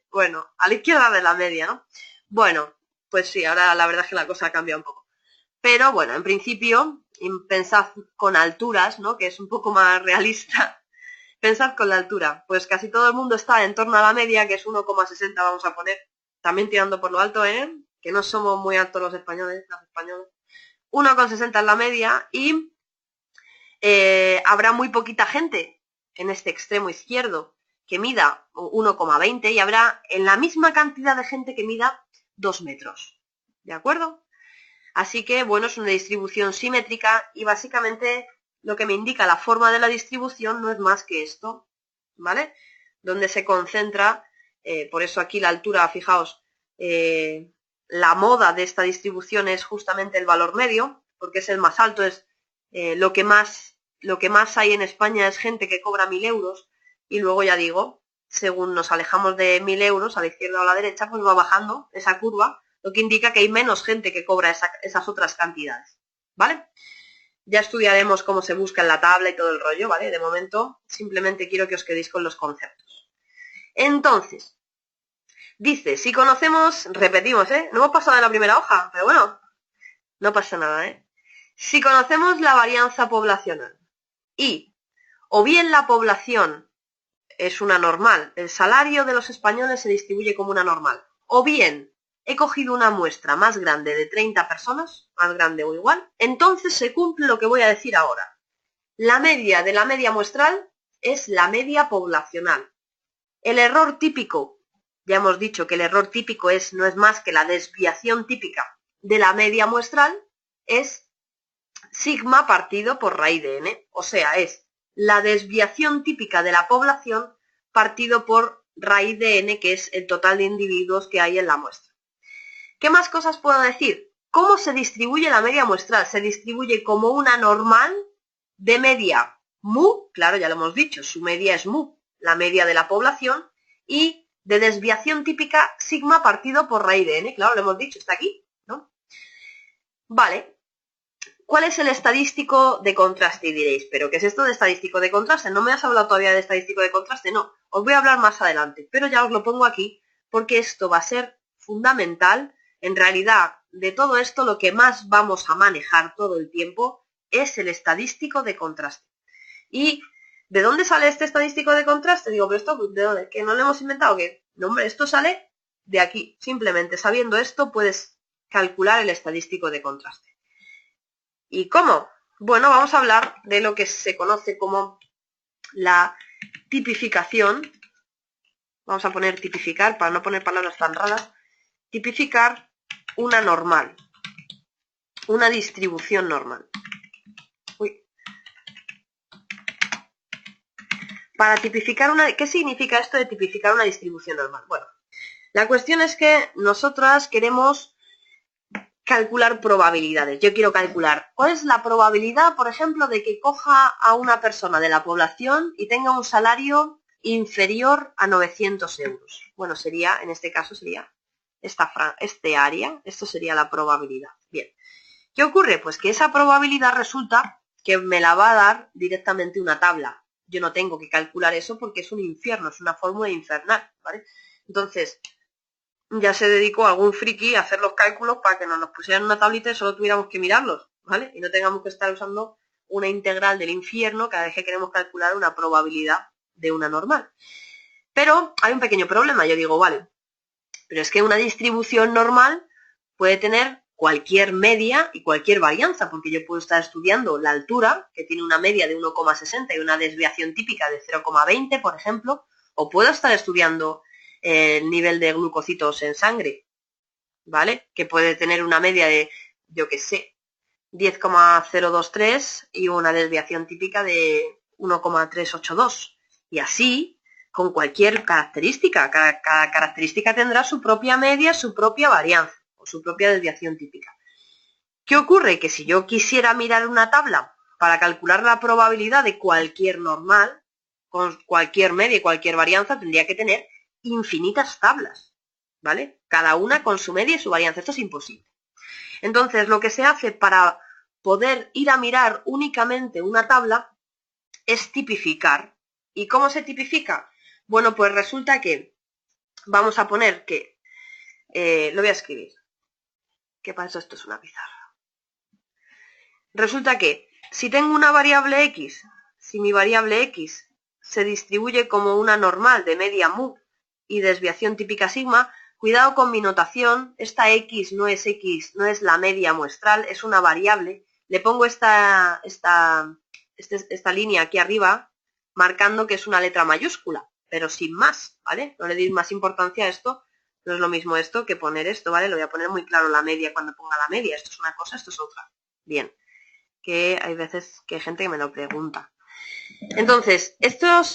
bueno, a la izquierda de la media, ¿no? Bueno, pues sí, ahora la verdad es que la cosa ha cambiado un poco. Pero bueno, en principio, pensad con alturas, ¿no? Que es un poco más realista. Pensad con la altura. Pues casi todo el mundo está en torno a la media, que es 1,60 vamos a poner. También tirando por lo alto, ¿eh? Que no somos muy altos los españoles, las españolas. 1,60 es la media y habrá muy poquita gente en este extremo izquierdo que mida 1,20 y habrá en la misma cantidad de gente que mida 2 metros. ¿De acuerdo? Así que, bueno, es una distribución simétrica y básicamente lo que me indica la forma de la distribución no es más que esto, ¿vale? Donde se concentra, por eso aquí la altura, fijaos, la moda de esta distribución es justamente el valor medio, porque es el más alto, es lo que más hay en España es gente que cobra 1.000 euros y luego ya digo, según nos alejamos de 1.000 euros a la izquierda o a la derecha, pues va bajando esa curva, lo que indica que hay menos gente que cobra esas otras cantidades, ¿vale? Ya estudiaremos cómo se busca en la tabla y todo el rollo, ¿vale? De momento, simplemente quiero que os quedéis con los conceptos. Entonces, dice, si conocemos, repetimos, no hemos pasado de la primera hoja, pero bueno, no pasa nada, Si conocemos la varianza poblacional y o bien la población es una normal, el salario de los españoles se distribuye como una normal, o bien he cogido una muestra más grande de 30 personas, más grande o igual, entonces se cumple lo que voy a decir ahora. La media de la media muestral es la media poblacional. El error típico, ya hemos dicho que el error típico no es más que la desviación típica de la media muestral, es sigma partido por raíz de n, o sea, es la desviación típica de la población partido por raíz de n, que es el total de individuos que hay en la muestra. ¿Qué más cosas puedo decir? ¿Cómo se distribuye la media muestral? Se distribuye como una normal de media mu, claro, ya lo hemos dicho, su media es mu, la media de la población, y de desviación típica sigma partido por raíz de n, claro, lo hemos dicho, está aquí, ¿no? Vale. ¿Cuál es el estadístico de contraste? Y diréis, ¿pero qué es esto de estadístico de contraste? ¿No me has hablado todavía de estadístico de contraste? No, os voy a hablar más adelante, pero ya os lo pongo aquí porque esto va a ser fundamental. En realidad, de todo esto, lo que más vamos a manejar todo el tiempo es el estadístico de contraste. ¿Y de dónde sale este estadístico de contraste? Digo, ¿pero esto de dónde? ¿Que no lo hemos inventado? ¿Qué? No, hombre, esto sale de aquí. Simplemente sabiendo esto puedes calcular el estadístico de contraste. ¿Y cómo? Bueno, vamos a hablar de lo que se conoce como la tipificación. Vamos a poner tipificar, para no poner palabras tan raras. Tipificar una normal. Una distribución normal. Uy. Para tipificar ¿qué significa esto de tipificar una distribución normal? Bueno, la cuestión es que nosotras queremos calcular probabilidades. Yo quiero calcular cuál es la probabilidad, por ejemplo, de que coja a una persona de la población y tenga un salario inferior a 900 euros. Bueno, sería, en este caso sería este área, esto sería la probabilidad. Bien, ¿qué ocurre? Pues que esa probabilidad resulta que me la va a dar directamente una tabla. Yo no tengo que calcular eso porque es un infierno, es una fórmula infernal, ¿vale? Entonces, ya se dedicó algún friki a hacer los cálculos para que nos pusieran una tablita y solo tuviéramos que mirarlos, ¿vale? Y no tengamos que estar usando una integral del infierno cada vez que queremos calcular una probabilidad de una normal. Pero hay un pequeño problema, yo digo, vale, pero es que una distribución normal puede tener cualquier media y cualquier varianza, porque yo puedo estar estudiando la altura, que tiene una media de 1,60 y una desviación típica de 0,20, por ejemplo, o puedo estar estudiando el nivel de glucocitos en sangre, ¿vale? Que puede tener una media de, yo qué sé, 10,023 y una desviación típica de 1,382. Y así, con cualquier característica. Cada característica tendrá su propia media, su propia varianza o su propia desviación típica. ¿Qué ocurre? Que si yo quisiera mirar una tabla para calcular la probabilidad de cualquier normal, con cualquier media y cualquier varianza, tendría que tener infinitas tablas, ¿vale? Cada una con su media y su varianza. Esto es imposible. Entonces, lo que se hace para poder ir a mirar únicamente una tabla es tipificar. ¿Y cómo se tipifica? Bueno, pues resulta que vamos a poner que, lo voy a escribir, que para eso esto es una pizarra. Resulta que si tengo una variable x, si mi variable x se distribuye como una normal de media mu y desviación típica sigma, cuidado con mi notación, esta x, no es la media muestral, es una variable. Le pongo esta línea aquí arriba, marcando que es una letra mayúscula, pero sin más, ¿vale? No le deis más importancia a esto, no es lo mismo esto que poner esto, ¿vale? Lo voy a poner muy claro la media cuando ponga la media, esto es una cosa, esto es otra. Bien, que hay veces que hay gente que me lo pregunta. Entonces,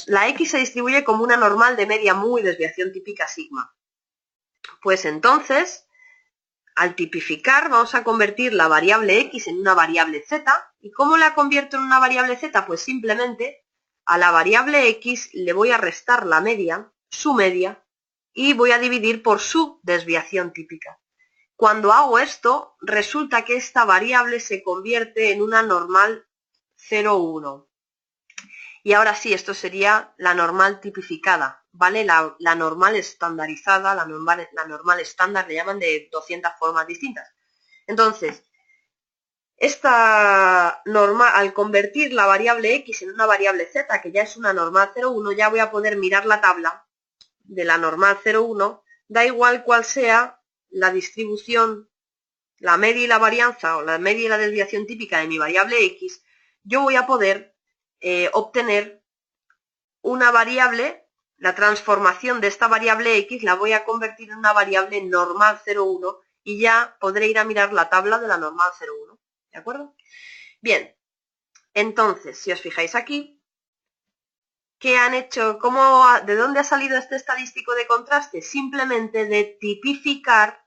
la x se distribuye como una normal de media mu y desviación típica sigma. Pues entonces, al tipificar, vamos a convertir la variable x en una variable z. ¿Y cómo la convierto en una variable z? Pues simplemente a la variable x le voy a restar la media, su media, y voy a dividir por su desviación típica. Cuando hago esto, resulta que esta variable se convierte en una normal 0,1. Y ahora sí, esto sería la normal tipificada, ¿vale? La normal estandarizada, la normal estándar, le llaman de 200 formas distintas. Entonces, esta normal, al convertir la variable x en una variable z, que ya es una normal 0,1, ya voy a poder mirar la tabla de la normal 0,1, da igual cuál sea la distribución, la media y la varianza, o la media y la desviación típica de mi variable x, yo voy a poder obtener una variable, la transformación de esta variable x la voy a convertir en una variable normal 0,1 y ya podré ir a mirar la tabla de la normal 0,1. ¿De acuerdo? Bien, entonces, si os fijáis aquí, ¿qué han hecho? ¿De dónde ha salido este estadístico de contraste? Simplemente de tipificar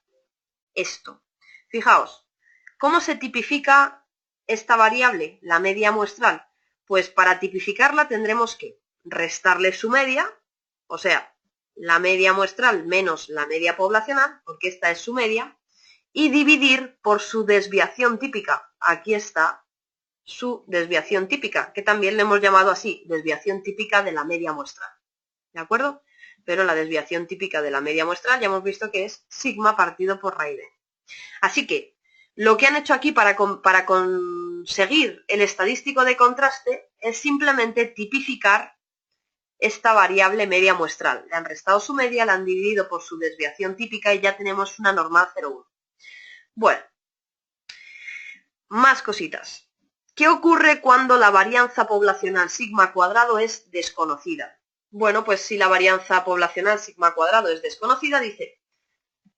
esto. Fijaos, ¿cómo se tipifica esta variable, la media muestral? Pues para tipificarla tendremos que restarle su media, o sea, la media muestral menos la media poblacional, porque esta es su media, y dividir por su desviación típica. Aquí está su desviación típica, que también le hemos llamado así, desviación típica de la media muestral. ¿De acuerdo? Pero la desviación típica de la media muestral ya hemos visto que es sigma partido por raíz de. Así que lo que han hecho aquí para conseguir el estadístico de contraste es simplemente tipificar esta variable media muestral. Le han restado su media, la han dividido por su desviación típica y ya tenemos una normal 0,1. Bueno, más cositas. ¿Qué ocurre cuando la varianza poblacional sigma cuadrado es desconocida? Bueno, pues si la varianza poblacional sigma cuadrado es desconocida, dice,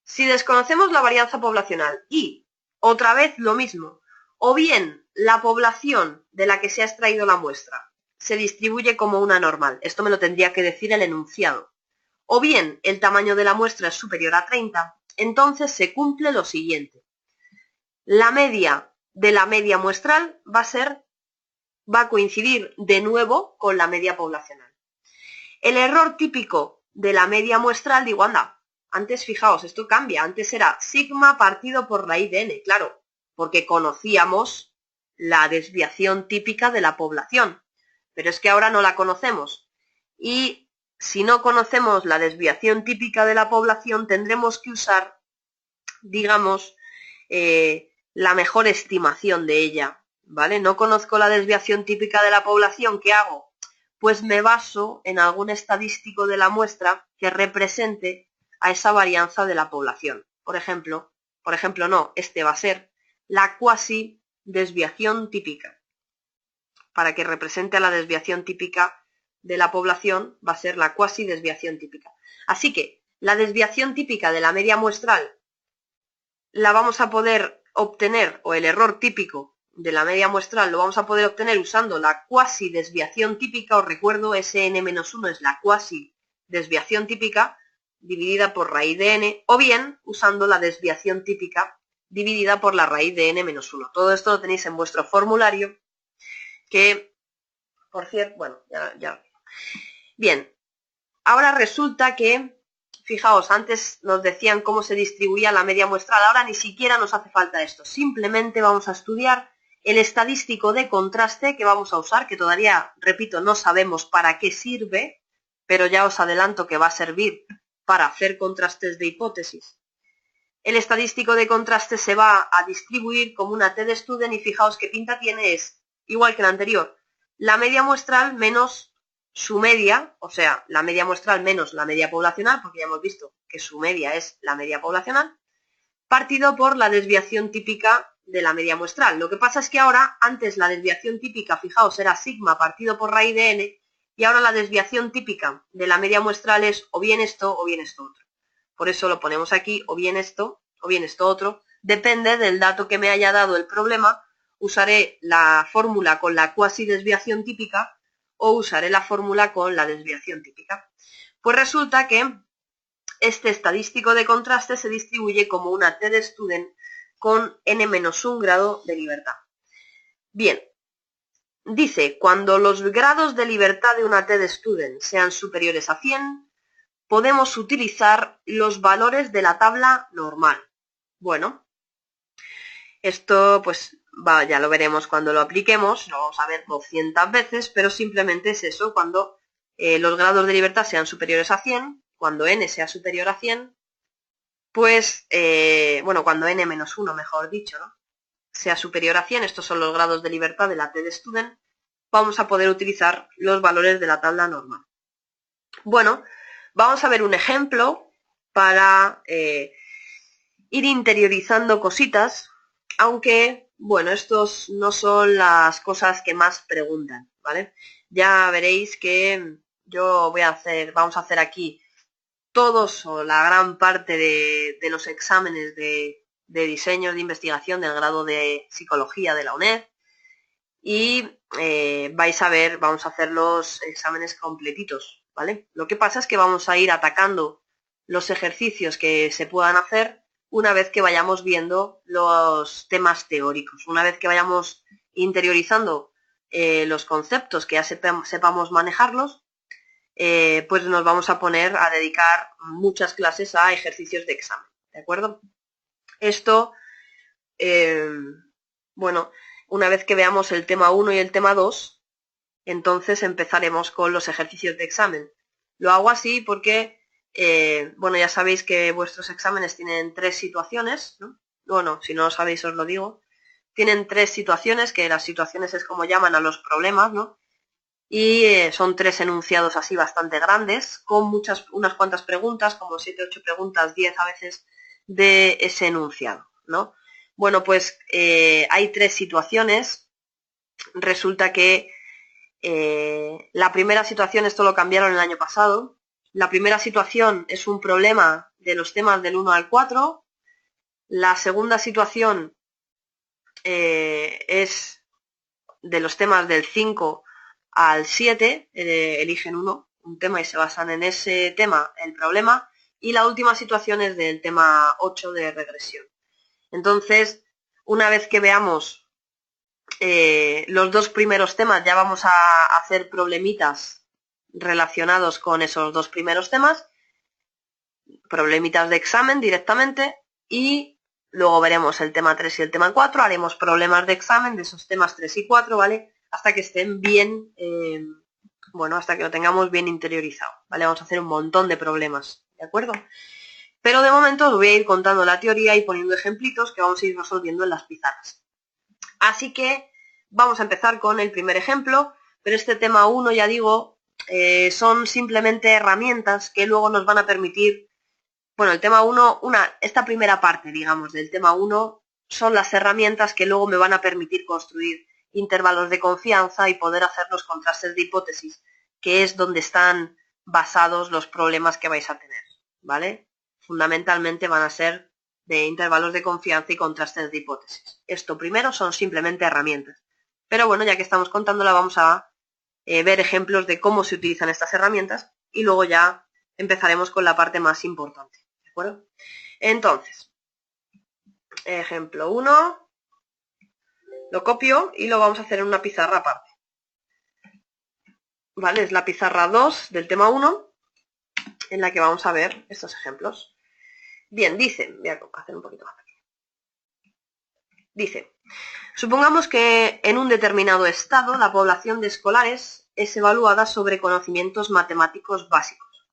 si desconocemos la varianza poblacional y, otra vez lo mismo, o bien la población de la que se ha extraído la muestra se distribuye como una normal, esto me lo tendría que decir el enunciado, o bien el tamaño de la muestra es superior a 30, entonces se cumple lo siguiente. La media de la media muestral va a coincidir de nuevo con la media poblacional. El error típico de la media muestral, digo, anda, antes fijaos, esto cambia, antes era sigma partido por raíz de n, claro, porque conocíamos la desviación típica de la población, pero es que ahora no la conocemos. Y si no conocemos la desviación típica de la población, tendremos que usar, digamos, la mejor estimación de ella, ¿vale? No conozco la desviación típica de la población, ¿qué hago? Pues me baso en algún estadístico de la muestra que represente a esa varianza de la población. Por ejemplo no, este va a ser la cuasi desviación típica. Para que represente a la desviación típica de la población va a ser la cuasi desviación típica. Así que la desviación típica de la media muestral la vamos a poder obtener, o el error típico de la media muestral lo vamos a poder obtener usando la cuasi desviación típica. Os recuerdo, Sn-1 es la cuasi desviación típica dividida por raíz de n, o bien usando la desviación típica dividida por la raíz de n-1. Todo esto lo tenéis en vuestro formulario, que, por cierto, bueno, ya. Bien, ahora resulta que, fijaos, antes nos decían cómo se distribuía la media muestral, ahora ni siquiera nos hace falta esto. Simplemente vamos a estudiar el estadístico de contraste que vamos a usar, que todavía, repito, no sabemos para qué sirve, pero ya os adelanto que va a servir para hacer contrastes de hipótesis. El estadístico de contraste se va a distribuir como una t-de-student y fijaos qué pinta tiene, es igual que la anterior, la media muestral menos su media, o sea, la media muestral menos la media poblacional, porque ya hemos visto que su media es la media poblacional, partido por la desviación típica de la media muestral. Lo que pasa es que ahora, antes la desviación típica, fijaos, era sigma partido por raíz de n, y ahora la desviación típica de la media muestral es o bien esto otro. Por eso lo ponemos aquí, o bien esto otro. Depende del dato que me haya dado el problema, usaré la fórmula con la cuasi desviación típica o usaré la fórmula con la desviación típica. Pues resulta que este estadístico de contraste se distribuye como una t-de-student con n-1 grado de libertad. Bien, dice, cuando los grados de libertad de una t-de-student sean superiores a 100, podemos utilizar los valores de la tabla normal. Bueno, esto pues ya lo veremos cuando lo apliquemos, lo vamos a ver 200 veces, pero simplemente es eso, cuando los grados de libertad sean superiores a 100, cuando n sea superior a 100, pues, bueno, cuando n-1, mejor dicho, ¿no?, sea superior a 100, estos son los grados de libertad de la t-de-student, vamos a poder utilizar los valores de la tabla normal. Bueno, vamos a ver un ejemplo para ir interiorizando cositas, aunque, bueno, estos no son las cosas que más preguntan, ¿vale? Ya veréis que vamos a hacer aquí todos o la gran parte de los exámenes de diseños de investigación del grado de psicología de la UNED y vais a ver, vamos a hacer los exámenes completitos, ¿vale? Lo que pasa es que vamos a ir atacando los ejercicios que se puedan hacer una vez que vayamos viendo los temas teóricos, una vez que vayamos interiorizando los conceptos, que ya sepamos manejarlos, pues nos vamos a poner a dedicar muchas clases a ejercicios de examen, ¿de acuerdo? Esto, bueno, una vez que veamos el tema 1 y el tema 2, entonces empezaremos con los ejercicios de examen. Lo hago así porque, bueno, ya sabéis que vuestros exámenes tienen 3 situaciones, ¿no? Bueno, si no lo sabéis os lo digo. Tienen 3 situaciones, que las situaciones es como llaman a los problemas, ¿no? Y son 3 enunciados así bastante grandes, con unas cuantas preguntas, como 7, 8 preguntas, 10 a veces, de ese enunciado, ¿no? Bueno, pues hay 3 situaciones. Resulta que la primera situación, esto lo cambiaron el año pasado, la primera situación es un problema de los temas del 1 al 4, la segunda situación es de los temas del 5 al 7, eligen un tema y se basan en ese tema el problema, y la última situación es del tema 8 de regresión. Entonces, una vez que veamos los 2 primeros temas, ya vamos a hacer problemitas relacionados con esos 2 primeros temas, problemitas de examen directamente, y luego veremos el tema 3 y el tema 4, haremos problemas de examen de esos temas 3 y 4, ¿vale? Hasta que estén bien, bueno, hasta que lo tengamos bien interiorizado, ¿vale? Vamos a hacer un montón de problemas, ¿de acuerdo? Pero de momento os voy a ir contando la teoría y poniendo ejemplitos que vamos a ir resolviendo en las pizarras. Así que vamos a empezar con el primer ejemplo, pero este tema 1, ya digo, son simplemente herramientas que luego nos van a permitir, bueno, el tema 1, esta primera parte, digamos, del tema 1, son las herramientas que luego me van a permitir construir intervalos de confianza y poder hacer los contrastes de hipótesis, que es donde están basados los problemas que vais a tener, ¿vale? Fundamentalmente van a ser de intervalos de confianza y contrastes de hipótesis. Esto primero son simplemente herramientas. Pero bueno, ya que estamos contándola, vamos a ver ejemplos de cómo se utilizan estas herramientas y luego ya empezaremos con la parte más importante, ¿de acuerdo? Entonces, ejemplo 1, lo copio y lo vamos a hacer en una pizarra aparte. ¿Vale? Es la pizarra 2 del tema 1 en la que vamos a ver estos ejemplos. Bien, dice, voy a hacer un poquito más pequeño. Dice, supongamos que en un determinado estado la población de escolares es evaluada sobre conocimientos matemáticos básicos.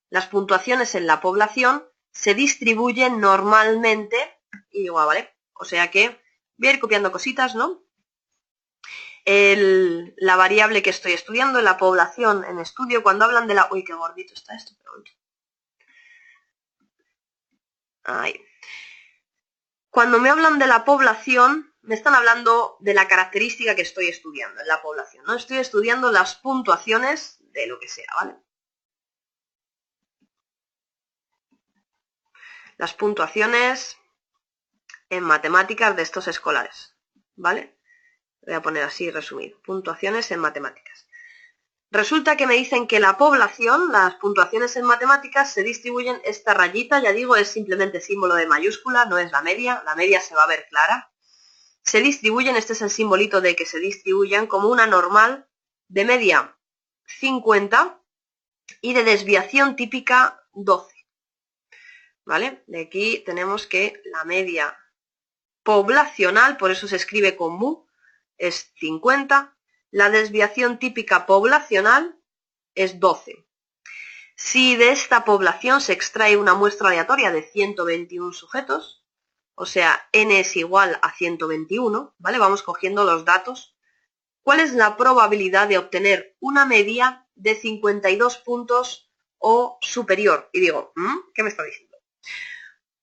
Las puntuaciones en la población se distribuyen normalmente, y digo, vale, o sea que voy a ir copiando cositas, ¿no? La variable que estoy estudiando, la población en estudio, cuando hablan de la... Uy, qué gordito está esto, pero... Ahí. Cuando me hablan de la población, me están hablando de la característica que estoy estudiando en la población, ¿no? Estoy estudiando las puntuaciones de lo que sea, ¿vale? Las puntuaciones en matemáticas de estos escolares, ¿vale? Voy a poner así resumido, puntuaciones en matemáticas. Resulta que me dicen que la población, las puntuaciones en matemáticas se distribuyen, esta rayita, ya digo, es simplemente símbolo de mayúscula, no es la media se va a ver clara. Se distribuyen, este es el simbolito de que se distribuyen como una normal de media 50 y de desviación típica 12. ¿Vale? De aquí tenemos que la media poblacional, por eso se escribe con mu, es 50. La desviación típica poblacional es 12. Si de esta población se extrae una muestra aleatoria de 121 sujetos, o sea, n es igual a 121, ¿vale? Vamos cogiendo los datos. ¿Cuál es la probabilidad de obtener una media de 52 puntos o superior? Y digo, ¿qué me está diciendo?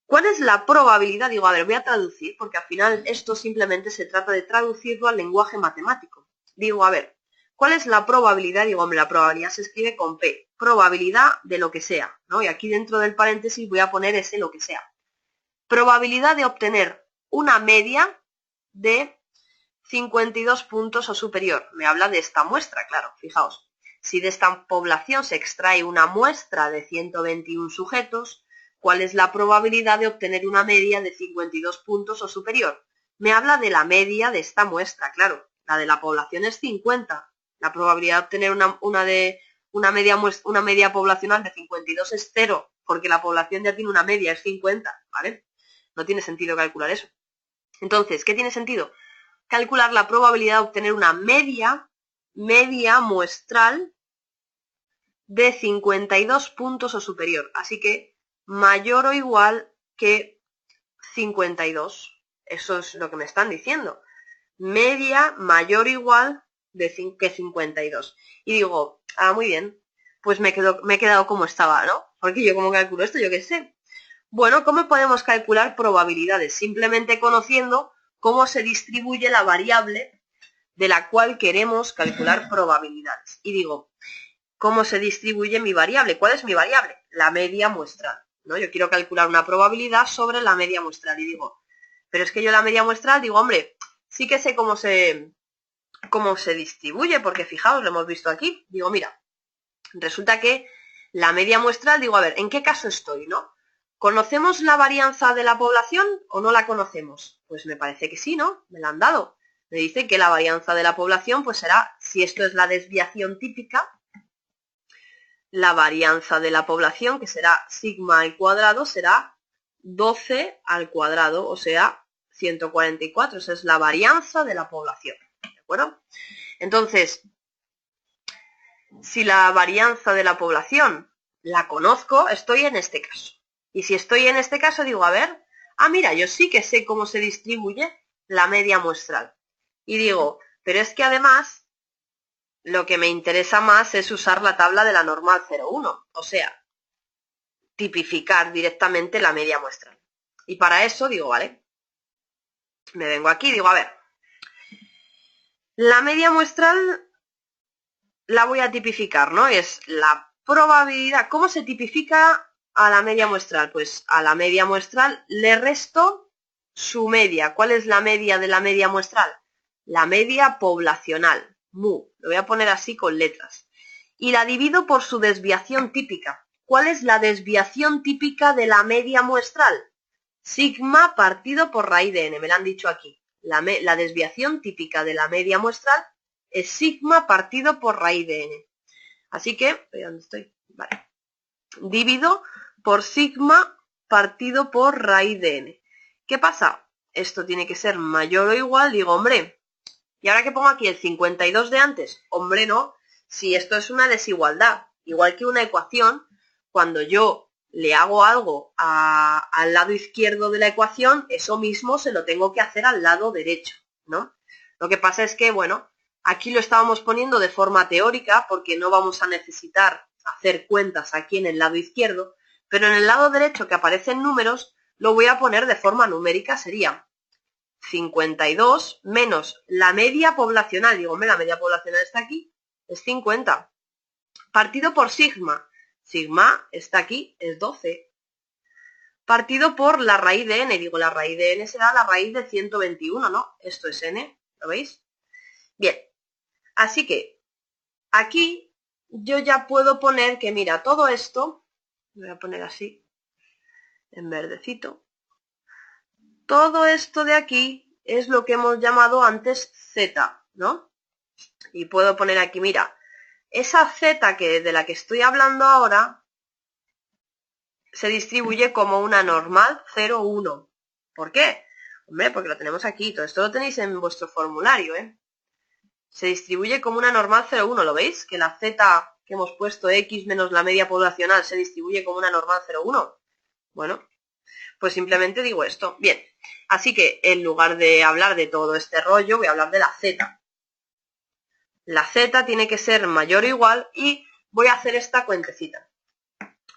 ¿Cuál es la probabilidad? Digo, a ver, voy a traducir, porque al final esto simplemente se trata de traducirlo al lenguaje matemático. Digo, a ver, ¿cuál es la probabilidad? Digo, hombre, la probabilidad se escribe con P. Probabilidad de lo que sea, ¿no? Y aquí dentro del paréntesis voy a poner ese lo que sea. Probabilidad de obtener una media de 52 puntos o superior. Me habla de esta muestra, claro, fijaos. Si de esta población se extrae una muestra de 121 sujetos, ¿cuál es la probabilidad de obtener una media de 52 puntos o superior? Me habla de la media de esta muestra, claro. La de la población es 50. La probabilidad de obtener una media poblacional de 52 es 0, porque la población ya tiene una media, es 50, ¿vale? No tiene sentido calcular eso. Entonces, ¿qué tiene sentido? Calcular la probabilidad de obtener una media muestral de 52 puntos o superior. Así que mayor o igual que 52. Eso es lo que me están diciendo. Media mayor o igual que 52. Y digo, muy bien, pues me he quedado como estaba, ¿no? Porque yo como calculo esto, yo qué sé. Bueno, ¿cómo podemos calcular probabilidades? Simplemente conociendo cómo se distribuye la variable de la cual queremos calcular probabilidades. Y digo, ¿cómo se distribuye mi variable? ¿Cuál es mi variable? La media muestral, ¿no? Yo quiero calcular una probabilidad sobre la media muestral y digo, pero es que yo la media muestral digo, hombre, sí que sé cómo se distribuye, porque fijaos, lo hemos visto aquí. Digo, mira, resulta que la media muestral, digo, a ver, ¿en qué caso estoy, no? ¿Conocemos la varianza de la población o no la conocemos? Pues me parece que sí, ¿no? Me la han dado. Me dice que la varianza de la población, pues será, si esto es la desviación típica, la varianza de la población, que será sigma al cuadrado, será 12 al cuadrado, o sea, 144. Esa es la varianza de la población, ¿de acuerdo? Entonces, si la varianza de la población la conozco, estoy en este caso. Y si estoy en este caso, digo, a ver, mira, yo sí que sé cómo se distribuye la media muestral. Y digo, pero es que además, lo que me interesa más es usar la tabla de la normal 0,1. O sea, tipificar directamente la media muestral. Y para eso digo, vale, me vengo aquí y digo, a ver, la media muestral la voy a tipificar, ¿no? Es la probabilidad. ¿Cómo se tipifica a la media muestral? Pues a la media muestral le resto su media. ¿Cuál es la media de la media muestral? La media poblacional, mu. Lo voy a poner así con letras. Y la divido por su desviación típica. ¿Cuál es la desviación típica de la media muestral? Sigma partido por raíz de n. Me lo han dicho aquí. La desviación típica de la media muestral es sigma partido por raíz de n. Así que, ¿dónde estoy? Vale. divido por sigma partido por raíz de n. ¿Qué pasa? Esto tiene que ser mayor o igual, digo, hombre, ¿y ahora que pongo aquí el 52 de antes? Hombre, no, si esto es una desigualdad, igual que una ecuación, cuando yo le hago algo al lado izquierdo de la ecuación, eso mismo se lo tengo que hacer al lado derecho, ¿no? Lo que pasa es que, bueno, aquí lo estábamos poniendo de forma teórica porque no vamos a necesitar hacer cuentas aquí en el lado izquierdo, pero en el lado derecho que aparecen números lo voy a poner de forma numérica, sería 52 menos la media poblacional, digo, la media poblacional está aquí, es 50, partido por sigma, sigma está aquí, es 12, partido por la raíz de n, digo, la raíz de n será la raíz de 121, ¿no? Esto es n, ¿lo veis? Bien, así que aquí yo ya puedo poner que, mira, todo esto, voy a poner así, en verdecito, todo esto de aquí es lo que hemos llamado antes z, ¿no? Y puedo poner aquí, mira, esa z de la que estoy hablando ahora se distribuye como una normal 0, 1. ¿Por qué? Hombre, porque lo tenemos aquí, todo esto lo tenéis en vuestro formulario, ¿eh? Se distribuye como una normal 0, 1, ¿lo veis? Que la z que hemos puesto x menos la media poblacional se distribuye como una normal 0, 1. Bueno, pues simplemente digo esto. Bien, así que en lugar de hablar de todo este rollo, voy a hablar de la z. La z tiene que ser mayor o igual y voy a hacer esta cuentecita.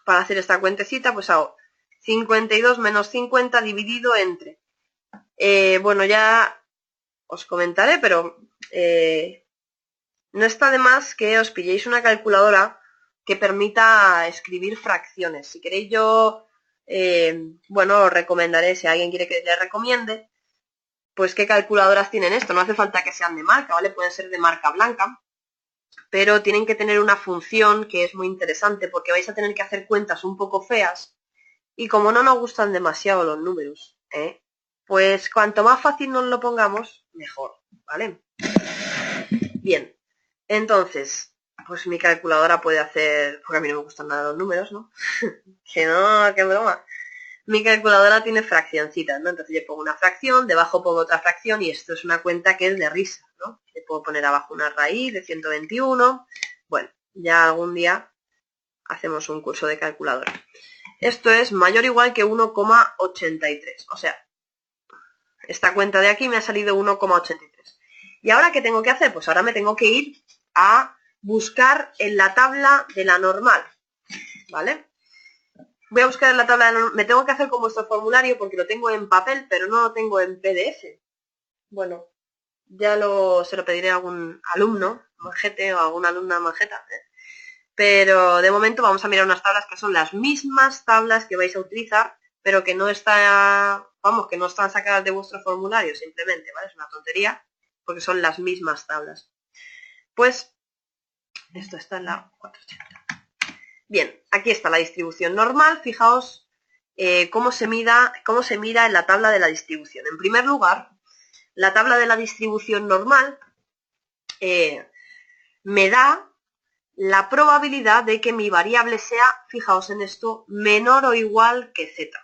Para hacer esta cuentecita, pues hago 52 menos 50 dividido entre... bueno, ya os comentaré, pero no está de más que os pilléis una calculadora que permita escribir fracciones. Si queréis yo, bueno, os recomendaré, si alguien quiere que les recomiende, pues qué calculadoras tienen esto. No hace falta que sean de marca, ¿vale? Pueden ser de marca blanca, pero tienen que tener una función que es muy interesante porque vais a tener que hacer cuentas un poco feas y como no nos gustan demasiado los números, pues cuanto más fácil nos lo pongamos, mejor, ¿vale? Bien, entonces, pues mi calculadora puede hacer, porque a mí no me gustan nada los números, ¿no? Que no, qué broma. Mi calculadora tiene fraccioncitas, ¿no? Entonces yo pongo una fracción, debajo pongo otra fracción y esto es una cuenta que es de risa, ¿no? Le puedo poner abajo una raíz de 121. Bueno, ya algún día hacemos un curso de calculadora. Esto es mayor o igual que 1,83. O sea, esta cuenta de aquí me ha salido 1,83. ¿Y ahora qué tengo que hacer? Pues ahora me tengo que ir a buscar en la tabla de la normal, ¿vale? Voy a buscar en la tabla de la normal. Me tengo que hacer con vuestro formulario porque lo tengo en papel, pero no lo tengo en PDF. Bueno, ya se lo pediré a algún alumno, majete, o a alguna alumna majeta. Pero de momento vamos a mirar unas tablas que son las mismas tablas que vais a utilizar, pero que no están, vamos, que no están sacadas de vuestro formulario simplemente, ¿vale? Es una tontería, porque son las mismas tablas. Pues, esto está en la 480. Bien, aquí está la distribución normal. Fijaos cómo se mira en la tabla de la distribución. En primer lugar, la tabla de la distribución normal me da la probabilidad de que mi variable sea, fijaos en esto, menor o igual que z.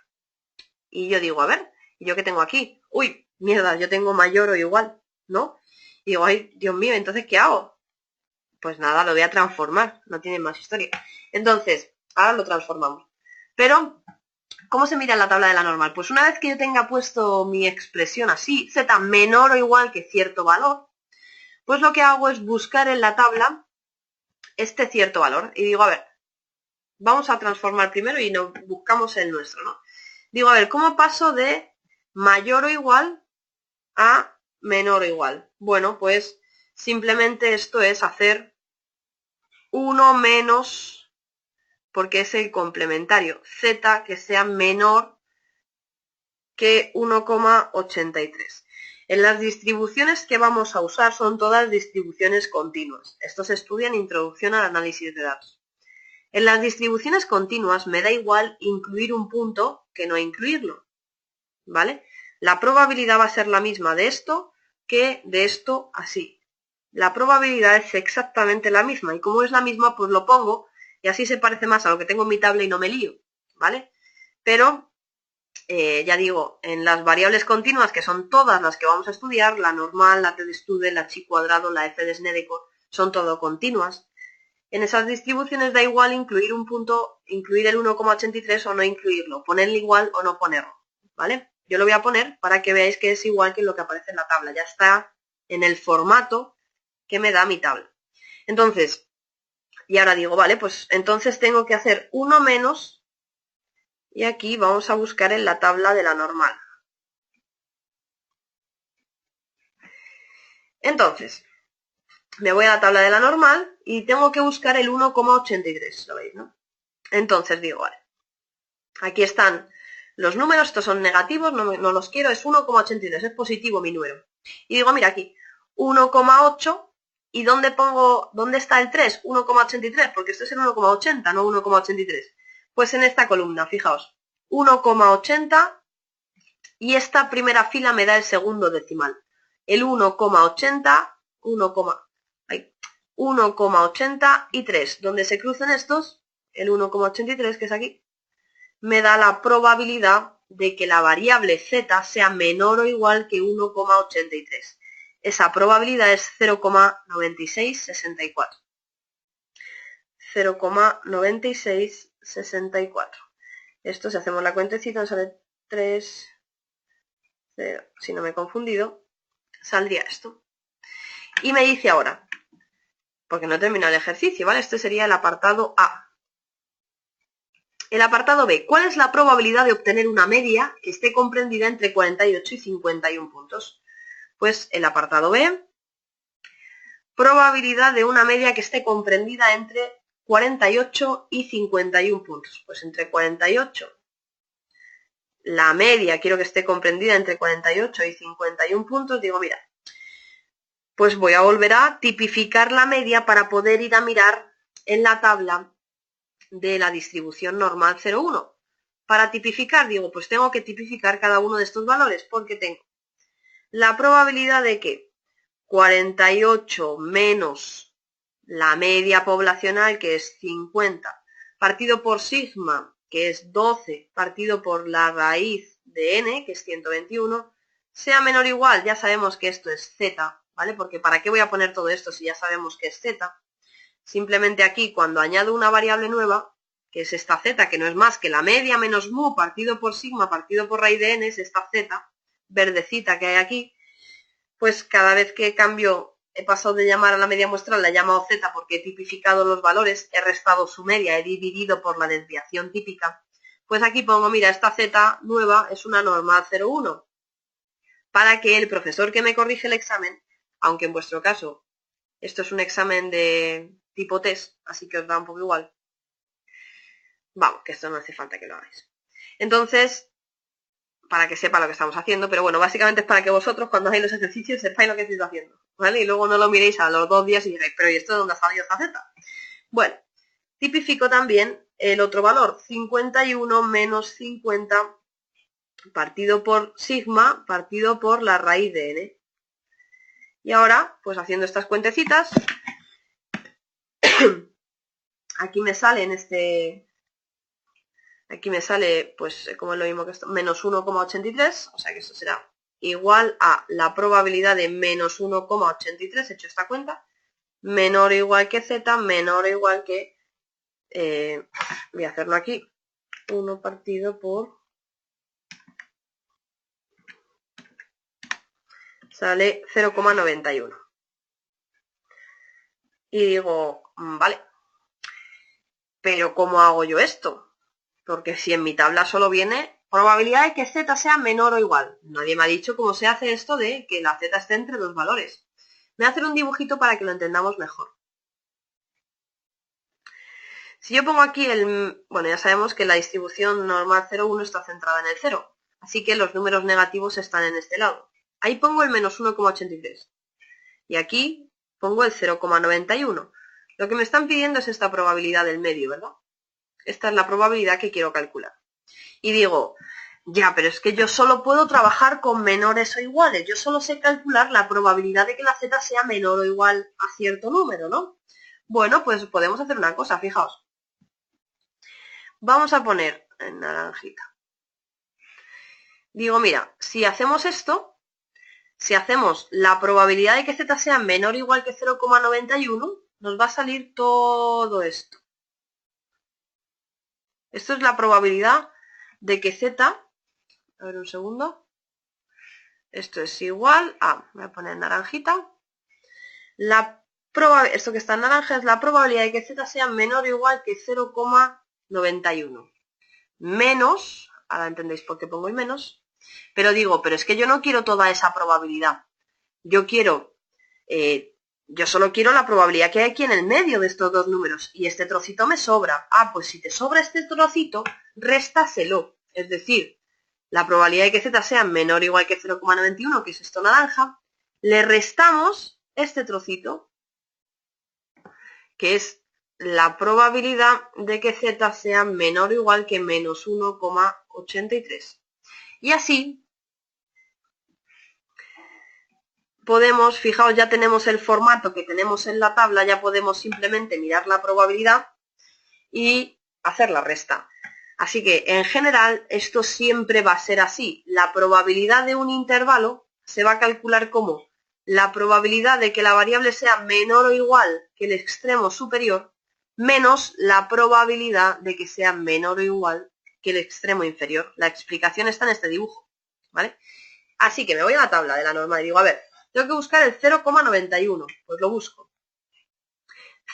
Y yo digo, a ver, ¿y yo qué tengo aquí? Uy, mierda, yo tengo mayor o igual, ¿no? Y digo, ay, Dios mío, ¿entonces qué hago? Pues nada, lo voy a transformar, no tiene más historia. Entonces, ahora lo transformamos. Pero, ¿cómo se mira en la tabla de la normal? Pues una vez que yo tenga puesto mi expresión así, z menor o igual que cierto valor, pues lo que hago es buscar en la tabla este cierto valor. Y digo, a ver, vamos a transformar primero y nos buscamos el nuestro, ¿no? Digo, a ver, ¿cómo paso de mayor o igual a menor o igual? Bueno, pues simplemente esto es hacer 1 menos, porque es el complementario, z que sea menor que 1,83. En las distribuciones que vamos a usar son todas distribuciones continuas. Esto se estudia en Introducción al Análisis de Datos. En las distribuciones continuas me da igual incluir un punto que no incluirlo, ¿vale? La probabilidad va a ser la misma de esto que de esto así. La probabilidad es exactamente la misma y como es la misma, pues lo pongo y así se parece más a lo que tengo en mi tabla y no me lío, ¿vale? Pero, ya digo, en las variables continuas, que son todas las que vamos a estudiar, la normal, la t de Stude, la chi cuadrado, la f de Snedeker, son todo continuas. En esas distribuciones da igual incluir un punto, incluir el 1,83 o no incluirlo, ponerle igual o no ponerlo, ¿vale? Yo lo voy a poner para que veáis que es igual que lo que aparece en la tabla, ya está en el formato que me da mi tabla. Entonces, y ahora digo, vale, pues entonces tengo que hacer 1 menos, y aquí vamos a buscar en la tabla de la normal. Entonces, me voy a la tabla de la normal y tengo que buscar el 1,83, ¿lo veis, no? Entonces digo, vale, aquí están los números, estos son negativos, no los quiero, es 1,83, es positivo mi número. Y digo, mira aquí, 1,8, ¿y dónde está el 3? 1,83, porque esto es el 1,80, no 1,83. Pues en esta columna, fijaos, 1,80, y esta primera fila me da el segundo decimal. El 1,80, 1,80 y 3. Donde se crucen estos, el 1,83, que es aquí, me da la probabilidad de que la variable z sea menor o igual que 1,83. Esa probabilidad es 0,9664. 0,9664. Esto, si hacemos la cuentecita, nos sale 3, 0, si no me he confundido, saldría esto. Y me dice ahora, porque no he terminado el ejercicio, ¿vale? Este sería el apartado A. El apartado B, ¿cuál es la probabilidad de obtener una media que esté comprendida entre 48 y 51 puntos? Pues el apartado B, probabilidad de una media que esté comprendida entre 48 y 51 puntos. Pues entre 48, la media quiero que esté comprendida entre 48 y 51 puntos, digo, mira, pues voy a volver a tipificar la media para poder ir a mirar en la tabla de la distribución normal 0,1. Para tipificar, digo, pues tengo que tipificar cada uno de estos valores, porque tengo la probabilidad de que 48 menos la media poblacional, que es 50, partido por sigma, que es 12, partido por la raíz de n, que es 121, sea menor o igual, ya sabemos que esto es z, ¿vale? Porque ¿para qué voy a poner todo esto si ya sabemos que es z? Simplemente aquí, cuando añado una variable nueva, que es esta z, que no es más que la media menos mu partido por sigma partido por raíz de n, es esta z verdecita que hay aquí, pues cada vez que cambio, he pasado de llamar a la media muestral, la he llamado z porque he tipificado los valores, he restado su media, he dividido por la desviación típica, pues aquí pongo, mira, esta z nueva es una normal 0,1, para que el profesor que me corrige el examen, aunque en vuestro caso esto es un examen de tipo test, así que os da un poco igual. Vamos, que esto no hace falta que lo hagáis. Entonces, para que sepa lo que estamos haciendo, pero bueno, básicamente es para que vosotros cuando hagáis los ejercicios sepáis lo que estáis haciendo, ¿vale? Y luego no lo miréis a los 2 días y digáis, pero ¿y esto de dónde ha salido esta z? Bueno, tipifico también el otro valor, 51 menos 50 partido por sigma partido por la raíz de n. Y ahora, pues haciendo estas cuentecitas, aquí me sale aquí me sale, pues como es lo mismo que esto, menos 1,83, o sea que esto será igual a la probabilidad de menos 1,83, he hecho esta cuenta, menor o igual que z, menor o igual que, voy a hacerlo aquí, 1 partido por, sale 0,91. Y digo, vale, pero ¿cómo hago yo esto? Porque si en mi tabla solo viene probabilidad de que z sea menor o igual. Nadie me ha dicho cómo se hace esto de que la z esté entre dos valores. Me voy a hacer un dibujito para que lo entendamos mejor. Si yo pongo aquí bueno, ya sabemos que la distribución normal 0,1 está centrada en el 0. Así que los números negativos están en este lado. Ahí pongo el menos 1,83. Y aquí pongo el 0,91. Lo que me están pidiendo es esta probabilidad del medio, ¿verdad? Esta es la probabilidad que quiero calcular. Y digo, ya, pero es que yo solo puedo trabajar con menores o iguales. Yo solo sé calcular la probabilidad de que la z sea menor o igual a cierto número, ¿no? Bueno, pues podemos hacer una cosa, fijaos. Vamos a poner en naranjita. Digo, mira, si hacemos esto, si hacemos la probabilidad de que z sea menor o igual que 0,91, nos va a salir todo esto. Esto es la probabilidad de que z, a ver un segundo, esto es igual a, voy a poner naranjita, esto que está en naranja es la probabilidad de que z sea menor o igual que 0,91. Menos, ahora entendéis por qué pongo el menos, pero digo, pero es que yo no quiero toda esa probabilidad. Yo solo quiero la probabilidad que hay aquí en el medio de estos dos números y este trocito me sobra. Ah, pues si te sobra este trocito, réstaselo. Es decir, la probabilidad de que z sea menor o igual que 0,91, que es esto naranja, le restamos este trocito, que es la probabilidad de que z sea menor o igual que menos 1,83. Y así podemos, fijaos, ya tenemos el formato que tenemos en la tabla, ya podemos simplemente mirar la probabilidad y hacer la resta. Así que, en general, esto siempre va a ser así. La probabilidad de un intervalo se va a calcular como la probabilidad de que la variable sea menor o igual que el extremo superior menos la probabilidad de que sea menor o igual que el extremo inferior. La explicación está en este dibujo, ¿vale? Así que me voy a la tabla de la norma y digo, a ver, tengo que buscar el 0,91, pues lo busco.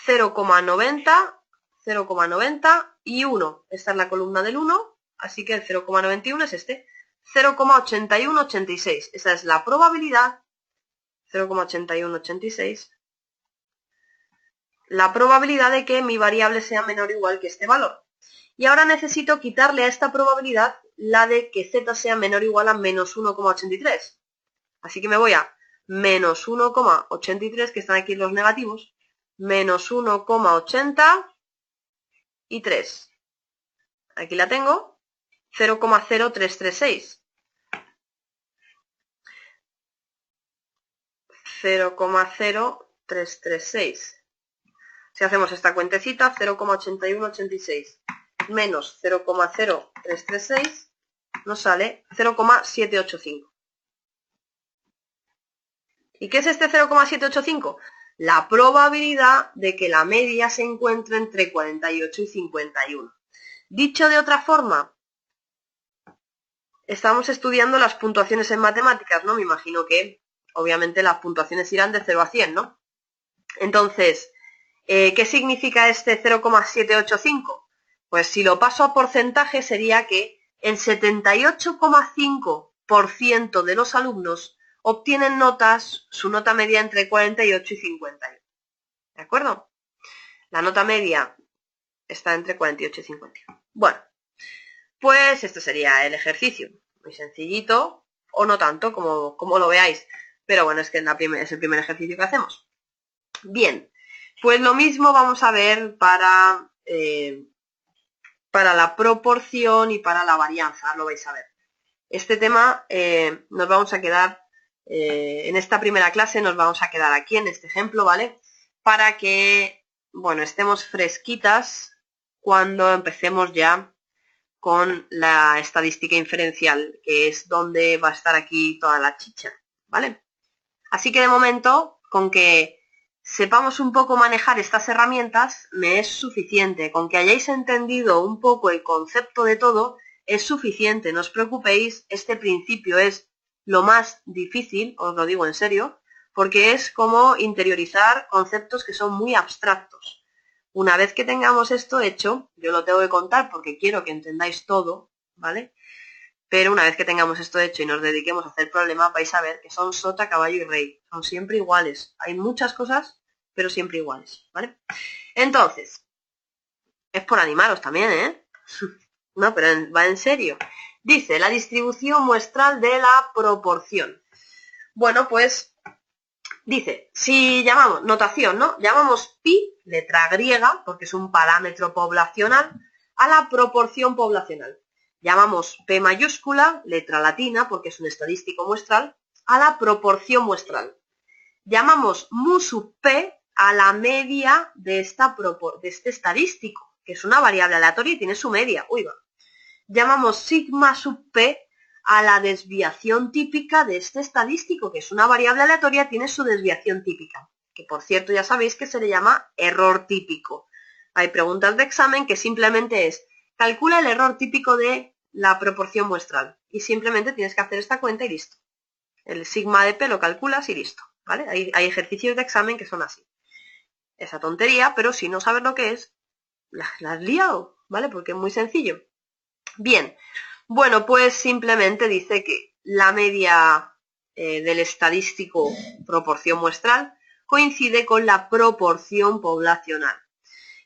0,90, 0,90 y 1. Esta es la columna del 1, así que el 0,91 es este. 0,8186, esa es la probabilidad. 0,8186. La probabilidad de que mi variable sea menor o igual que este valor. Y ahora necesito quitarle a esta probabilidad la de que z sea menor o igual a menos 1,83. Así que me voy a menos 1,83, que están aquí los negativos, menos 1,83. Aquí la tengo, 0,0336. 0,0336. Si hacemos esta cuentecita, 0,8186 menos 0,0336 nos sale 0,785. ¿Y qué es este 0,785? La probabilidad de que la media se encuentre entre 48 y 51. Dicho de otra forma, estamos estudiando las puntuaciones en matemáticas, ¿no? Me imagino que, obviamente, las puntuaciones irán de 0 a 100, ¿no? Entonces, ¿qué significa este 0,785? Pues si lo paso a porcentaje sería que el 78,5% de los alumnos obtienen su nota media entre 48 y 51. ¿De acuerdo? La nota media está entre 48 y 51. Bueno, pues esto sería el ejercicio. Muy sencillito, o no tanto, como lo veáis. Pero bueno, es que es el primer ejercicio que hacemos. Bien, pues lo mismo vamos a ver para la proporción y para la varianza, lo vais a ver. Este tema nos vamos a quedar, en esta primera clase nos vamos a quedar aquí en este ejemplo, ¿vale? Para que, bueno, estemos fresquitas cuando empecemos ya con la estadística inferencial, que es donde va a estar aquí toda la chicha, ¿vale? Así que de momento, con que sepamos un poco manejar estas herramientas, me es suficiente. Con que hayáis entendido un poco el concepto de todo, es suficiente. No os preocupéis, este principio es lo más difícil, os lo digo en serio, porque es como interiorizar conceptos que son muy abstractos. Una vez que tengamos esto hecho, yo lo tengo que contar porque quiero que entendáis todo, ¿vale? Pero una vez que tengamos esto hecho y nos dediquemos a hacer problemas, vais a ver que son sota, caballo y rey. Son siempre iguales. Hay muchas cosas, pero siempre iguales, ¿vale? Entonces, es por animaros también, ¿eh? No, pero va en serio. Dice, la distribución muestral de la proporción. Bueno, pues, dice, si llamamos, notación, ¿no? Llamamos pi, letra griega, porque es un parámetro poblacional, a la proporción poblacional. Llamamos P mayúscula, letra latina, porque es un estadístico muestral, a la proporción muestral. Llamamos mu sub P a la media de este estadístico. que es una variable aleatoria y tiene su media. Uy, va. Llamamos sigma sub p a la desviación típica de este estadístico, que es una variable aleatoria, tiene su desviación típica, que por cierto ya sabéis que se le llama error típico. Hay preguntas de examen que simplemente es, calcula el error típico de la proporción muestral, y simplemente tienes que hacer esta cuenta y listo. El sigma de p lo calculas y listo, ¿vale? Hay ejercicios de examen que son así. Esa tontería, pero si no sabes lo que es, la has liado, ¿vale? Porque es muy sencillo. Bien, bueno, pues simplemente dice que la media del estadístico proporción muestral coincide con la proporción poblacional.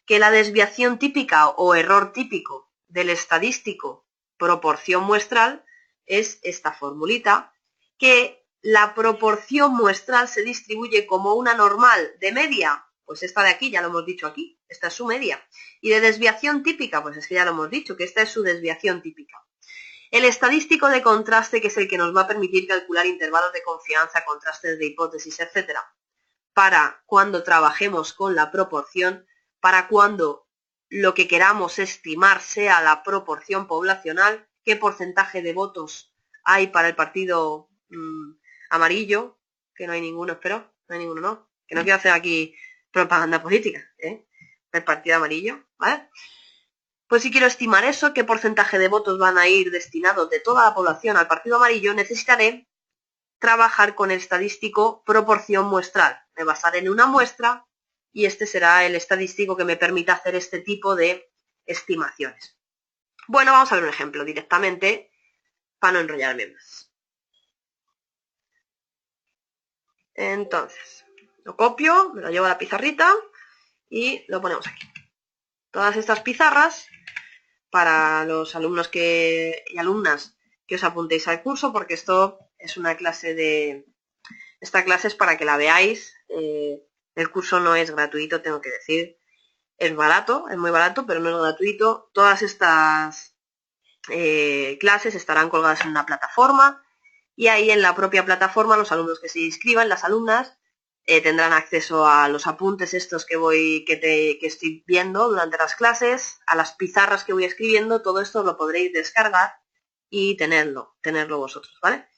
Que la desviación típica o error típico del estadístico proporción muestral es esta formulita, que la proporción muestral se distribuye como una normal de media, pues esta de aquí ya lo hemos dicho aquí, esta es su media, y de desviación típica, pues es que ya lo hemos dicho, que esta es su desviación típica. El estadístico de contraste, que es el que nos va a permitir calcular intervalos de confianza, contrastes de hipótesis, etcétera, para cuando trabajemos con la proporción, para cuando lo que queramos estimar sea la proporción poblacional, qué porcentaje de votos hay para el partido amarillo, que no hay ninguno, espero, no hay ninguno, no, que no quiero hacer aquí propaganda política, el partido amarillo, ¿vale? Pues si quiero estimar eso, qué porcentaje de votos van a ir destinados de toda la población al partido amarillo, necesitaré trabajar con el estadístico proporción muestral. Me basaré en una muestra y este será el estadístico que me permita hacer este tipo de estimaciones. Bueno, vamos a ver un ejemplo directamente para no enrollarme más. Entonces, lo copio, me lo llevo a la pizarrita y lo ponemos aquí. Todas estas pizarras para los alumnos y alumnas que os apuntéis al curso, porque esto es una clase de... Esta clase es para que la veáis. El curso no es gratuito, tengo que decir. Es barato, es muy barato, pero no es gratuito. Todas estas clases estarán colgadas en una plataforma y ahí en la propia plataforma los alumnos que se inscriban, las alumnas, tendrán acceso a los apuntes estos que estoy viendo durante las clases, a las pizarras que voy escribiendo, todo esto lo podréis descargar y tenerlo vosotros, ¿vale?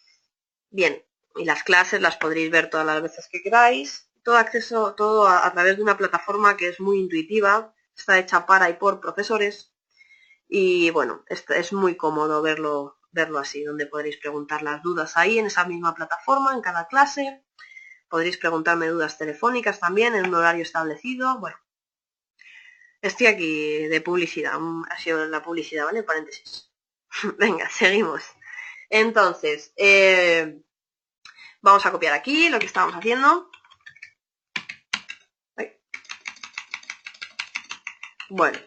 Bien, y las clases las podréis ver todas las veces que queráis, todo a través de una plataforma que es muy intuitiva, está hecha para y por profesores y bueno, es muy cómodo verlo así, donde podréis preguntar las dudas ahí en esa misma plataforma, en cada clase. Podréis preguntarme dudas telefónicas también en un horario establecido. Bueno, estoy aquí de publicidad, ha sido la publicidad, ¿vale? Paréntesis. Venga, seguimos. Entonces, vamos a copiar aquí lo que estábamos haciendo. Bueno,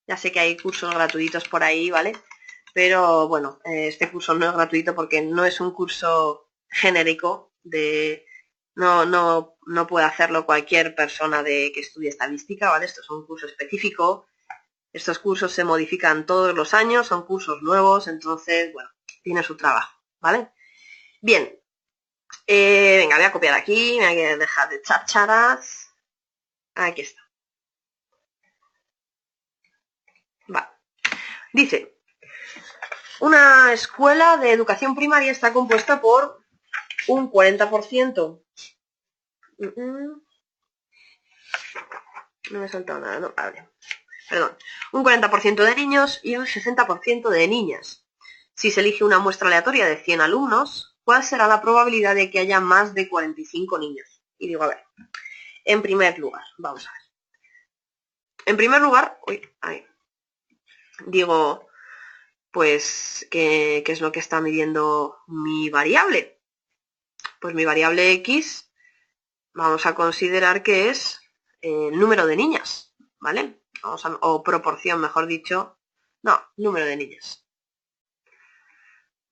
ya sé que hay cursos gratuitos por ahí, ¿vale? Pero bueno, este curso no es gratuito porque no es un curso genérico no puede hacerlo cualquier persona que estudie estadística, ¿vale? Esto es un curso específico. Estos cursos se modifican todos los años, son cursos nuevos, entonces, bueno, tiene su trabajo, ¿vale? Bien, venga, voy a copiar aquí, me voy a dejar de chácharas. Aquí está. Vale. Dice, una escuela de educación primaria está compuesta por un 40%. No me he saltado nada, no, vale. Perdón. Un 40% de niños y un 60% de niñas. Si se elige una muestra aleatoria de 100 alumnos, ¿cuál será la probabilidad de que haya más de 45 niños? Y digo, a ver, en primer lugar, vamos a ver. En primer lugar, digo, pues, ¿qué es lo que está midiendo mi variable? Pues mi variable X, vamos a considerar que es el número de niñas, ¿vale? O proporción, mejor dicho. No, número de niñas.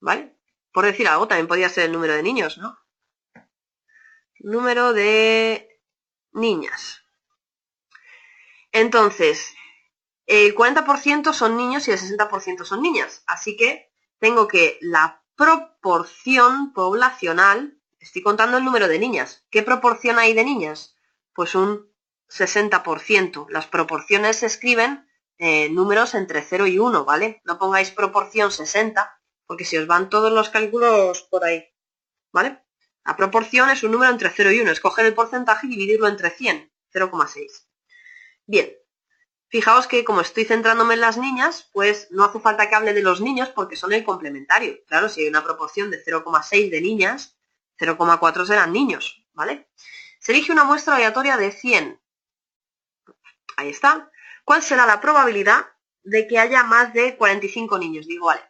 ¿Vale? Por decir algo, también podría ser el número de niños, ¿no? Número de niñas. Entonces, el 40% son niños y el 60% son niñas. Así que tengo que la proporción poblacional, estoy contando el número de niñas. ¿Qué proporción hay de niñas? Pues un 60%. Las proporciones se escriben números entre 0 y 1, ¿vale? No pongáis proporción 60, porque si os van todos los cálculos por ahí, ¿vale? La proporción es un número entre 0 y 1. Escoger el porcentaje y dividirlo entre 100, 0,6. Bien, fijaos que como estoy centrándome en las niñas, pues no hace falta que hable de los niños porque son el complementario. Claro, si hay una proporción de 0,6 de niñas, 0,4 serán niños, ¿vale? Se elige una muestra aleatoria de 100. Ahí está. ¿Cuál será la probabilidad de que haya más de 45 niños? Digo, vale,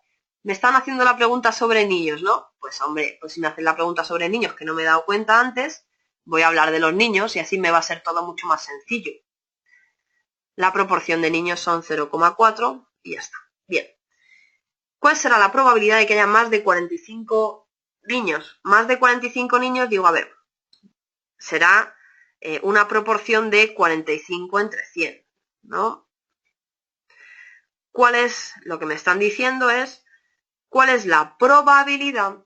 me están haciendo la pregunta sobre niños, ¿no? Pues hombre, pues si me hacen la pregunta sobre niños que no me he dado cuenta antes, voy a hablar de los niños y así me va a ser todo mucho más sencillo. La proporción de niños son 0,4 y ya está. Bien. ¿Cuál será la probabilidad de que haya más de 45 niños? Más de 45 niños, digo, a ver, será una proporción de 45 entre 100, ¿no? ¿Cuál es, lo que me están diciendo es, cuál es la probabilidad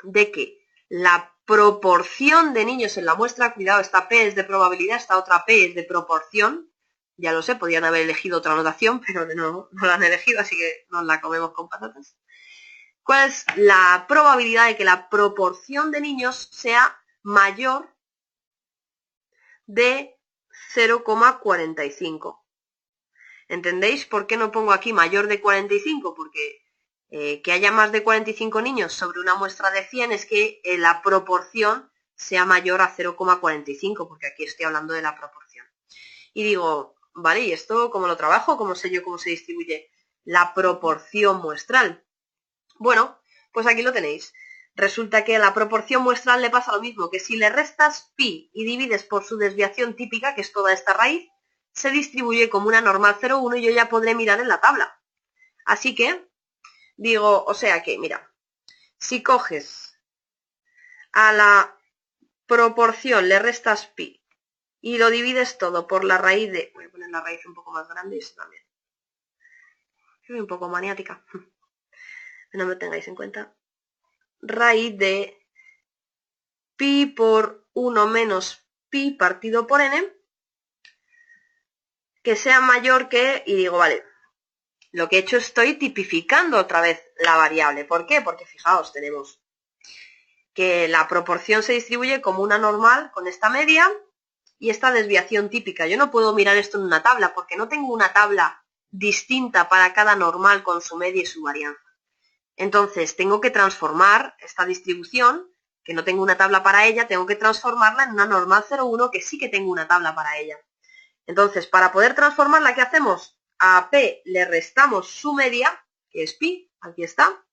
de que la proporción de niños en la muestra, cuidado, esta P es de probabilidad, esta otra P es de proporción, ya lo sé, podrían haber elegido otra notación, pero no la han elegido, así que nos la comemos con patatas. ¿Cuál es la probabilidad de que la proporción de niños sea mayor de 0,45? ¿Entendéis por qué no pongo aquí mayor de 45? Porque que haya más de 45 niños sobre una muestra de 100 es que la proporción sea mayor a 0,45, porque aquí estoy hablando de la proporción. Y digo, vale, ¿y esto cómo lo trabajo? ¿Cómo sé yo cómo se distribuye la proporción muestral? Bueno, pues aquí lo tenéis. Resulta que a la proporción muestral le pasa lo mismo, que si le restas pi y divides por su desviación típica, que es toda esta raíz, se distribuye como una normal 0,1 y yo ya podré mirar en la tabla. Así que, digo, o sea que, mira, si coges a la proporción, le restas pi y lo divides todo por la raíz de... Voy a poner la raíz un poco más grande y eso también. Soy un poco maniática. No me tengáis en cuenta. Raíz de pi por 1 menos pi partido por n, que sea mayor que... Y digo, vale, lo que he hecho estoy tipificando otra vez la variable. ¿Por qué? Porque fijaos, tenemos que la proporción se distribuye como una normal con esta media y esta desviación típica. Yo no puedo mirar esto en una tabla porque no tengo una tabla distinta para cada normal con su media y su varianza. Entonces tengo que transformar esta distribución, que no tengo una tabla para ella, tengo que transformarla en una normal 0,1 que sí que tengo una tabla para ella. Entonces, para poder transformarla, ¿qué hacemos? A P le restamos su media, que es pi, aquí está,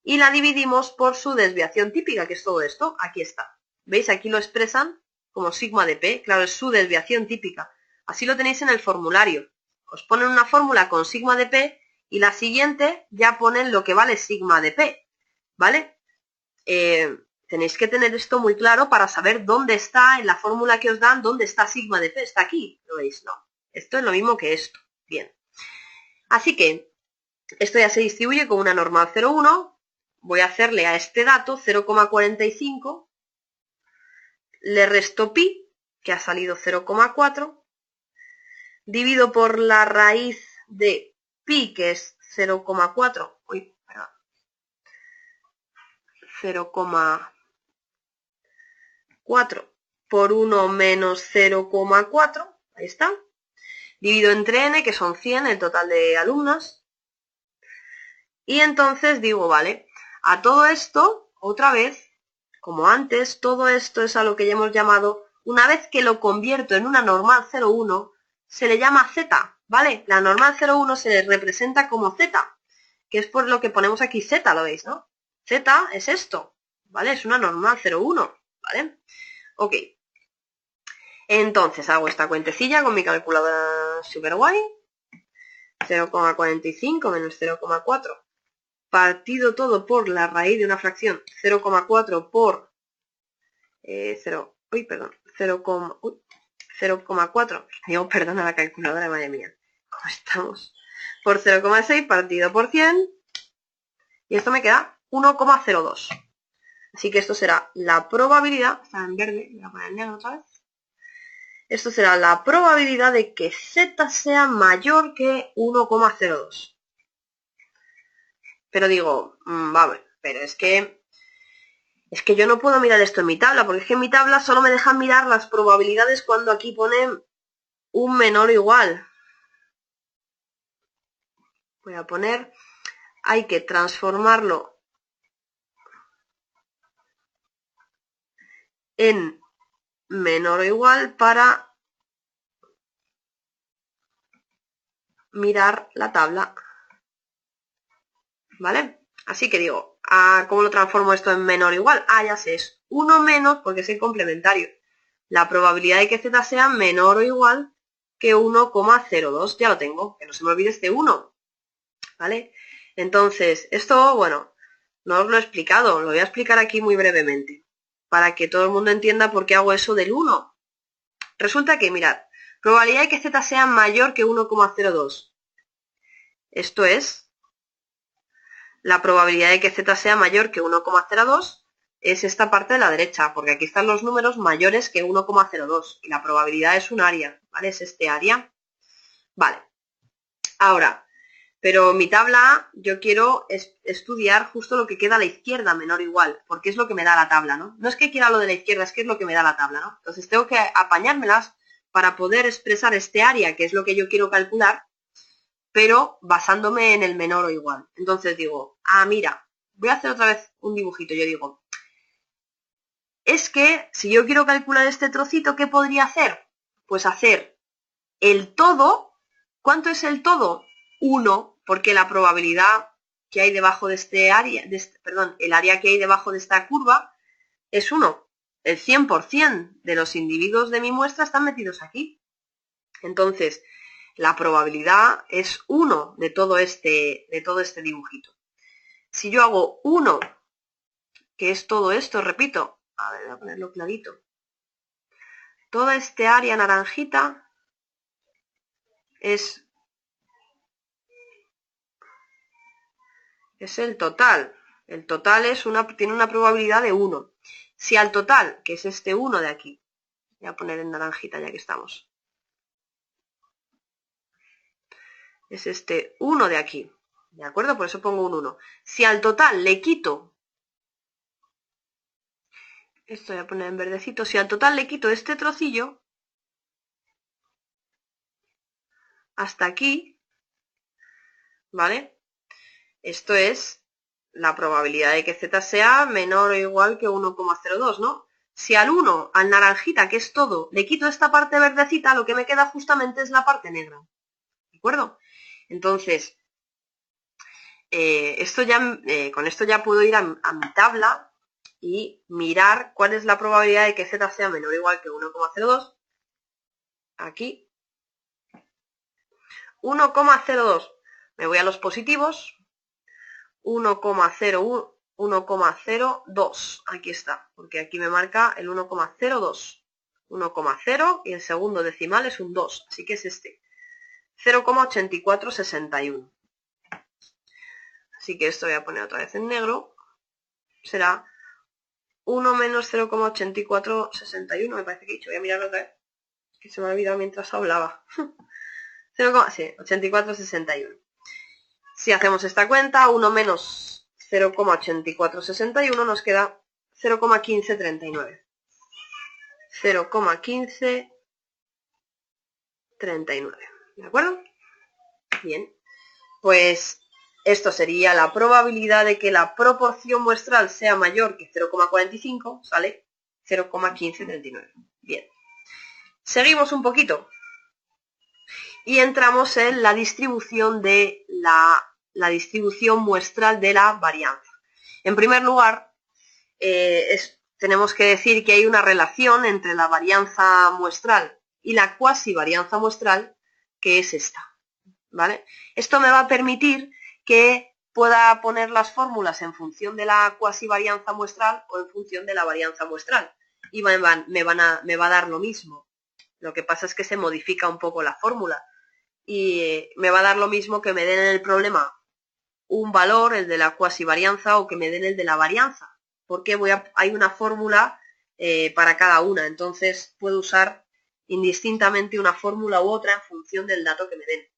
y la dividimos por su desviación típica, que es todo esto, aquí está. ¿Veis? Aquí lo expresan como sigma de P, claro, es su desviación típica. Así lo tenéis en el formulario. Os ponen una fórmula con sigma de P y la siguiente ya ponen lo que vale sigma de P, ¿vale? Tenéis que tener esto muy claro para saber dónde está, en la fórmula que os dan, dónde está sigma de P. Está aquí, ¿lo veis? No. Esto es lo mismo que esto. Bien. Así que esto ya se distribuye con una normal 0,1. Voy a hacerle a este dato 0,45. Le resto pi, que ha salido 0,4. Divido por la raíz de pi, que es 0,4. Uy, perdón. 0,4 por 1 menos 0,4. Ahí está. Divido entre n, que son 100 el total de alumnos. Y entonces digo, vale, a todo esto, otra vez, como antes, todo esto es a lo que ya hemos llamado, una vez que lo convierto en una normal 0,1, se le llama z, ¿vale? La normal 0,1 se le representa como z, que es por lo que ponemos aquí z, ¿lo veis, no? Z es esto, ¿vale? Es una normal 0,1, ¿vale? Ok. Entonces hago esta cuentecilla con mi calculadora super guay. 0,45 menos 0,4 partido todo por la raíz de una fracción 0,4 por 0,4. Digo, perdona la calculadora, madre mía. ¿Cómo estamos? Por 0,6 partido por 100. Y esto me queda 1,02. Así que esto será la probabilidad. Está en verde, voy a poner en negro otra vez. Esto será la probabilidad de que z sea mayor que 1,02. Pero digo, vamos, pero es que yo no puedo mirar esto en mi tabla, porque es que en mi tabla solo me dejan mirar las probabilidades cuando aquí pone un menor o igual. Voy a poner, hay que transformarlo en menor o igual para mirar la tabla. ¿Vale? Así que digo, ¿cómo lo transformo esto en menor o igual? Ya sé, es 1 menos, porque es el complementario. La probabilidad de que z sea menor o igual que 1,02. Ya lo tengo, que no se me olvide este 1. ¿Vale? Entonces, esto, bueno, no os lo he explicado, lo voy a explicar aquí muy brevemente, para que todo el mundo entienda por qué hago eso del 1. Resulta que, mirad, probabilidad de que z sea mayor que 1,02. Esto es, la probabilidad de que z sea mayor que 1,02 es esta parte de la derecha, porque aquí están los números mayores que 1,02 y la probabilidad es un área, ¿vale? Es este área. Vale. Ahora, pero mi tabla yo quiero estudiar justo lo que queda a la izquierda, menor o igual, porque es lo que me da la tabla, ¿no? No es que quiera lo de la izquierda, es que es lo que me da la tabla, ¿no? Entonces tengo que apañármelas para poder expresar este área, que es lo que yo quiero calcular, pero basándome en el menor o igual. Entonces digo, mira, voy a hacer otra vez un dibujito. Yo digo, es que si yo quiero calcular este trocito, ¿qué podría hacer? Pues hacer el todo. ¿Cuánto es el todo? 1, porque la probabilidad que hay debajo de este área, el área que hay debajo de esta curva es 1. El 100% de los individuos de mi muestra están metidos aquí. Entonces, la probabilidad es 1 de todo este dibujito. Si yo hago 1, que es todo esto, repito, a ver, voy a ponerlo clarito. Toda este área naranjita es el total. El total tiene una probabilidad de 1. Si al total, que es este 1 de aquí, voy a poner en naranjita ya que estamos, es este 1 de aquí, ¿de acuerdo? Por eso pongo un 1. Si al total le quito, esto voy a poner en verdecito, si al total le quito este trocillo, hasta aquí, ¿vale? Esto es la probabilidad de que z sea menor o igual que 1,02, ¿no? Si al 1, al naranjita, que es todo, le quito esta parte verdecita, lo que me queda justamente es la parte negra. ¿De acuerdo? Entonces, con esto ya puedo ir a mi tabla y mirar cuál es la probabilidad de que z sea menor o igual que 1,02. Aquí. 1,02. Me voy a los positivos. 1,01. 1,02. Aquí está, porque aquí me marca el 1,02. 1,0 y el segundo decimal es un 2, así que es este. 0,8461. Así que esto voy a poner otra vez en negro. Será 1 menos 0,8461, me parece que he dicho. Voy a mirarlo otra vez, que se me ha olvidado mientras hablaba. 8461. Si hacemos esta cuenta, 1 menos 0,8461 nos queda 0,1539. 0,1539. ¿De acuerdo? Bien. Pues esto sería la probabilidad de que la proporción muestral sea mayor que 0,45, ¿sale? 0,1539. Bien. Seguimos un poquito. Y entramos en la distribución de la distribución muestral de la varianza. En primer lugar, tenemos que decir que hay una relación entre la varianza muestral y la cuasi varianza muestral, que es esta, ¿vale? Esto me va a permitir que pueda poner las fórmulas en función de la cuasi varianza muestral o en función de la varianza muestral. Y me va a dar lo mismo. Lo que pasa es que se modifica un poco la fórmula. Y me va a dar lo mismo que me den en el problema un valor, el de la cuasi varianza, o que me den el de la varianza, porque hay una fórmula para cada una, entonces puedo usar indistintamente una fórmula u otra en función del dato que me den.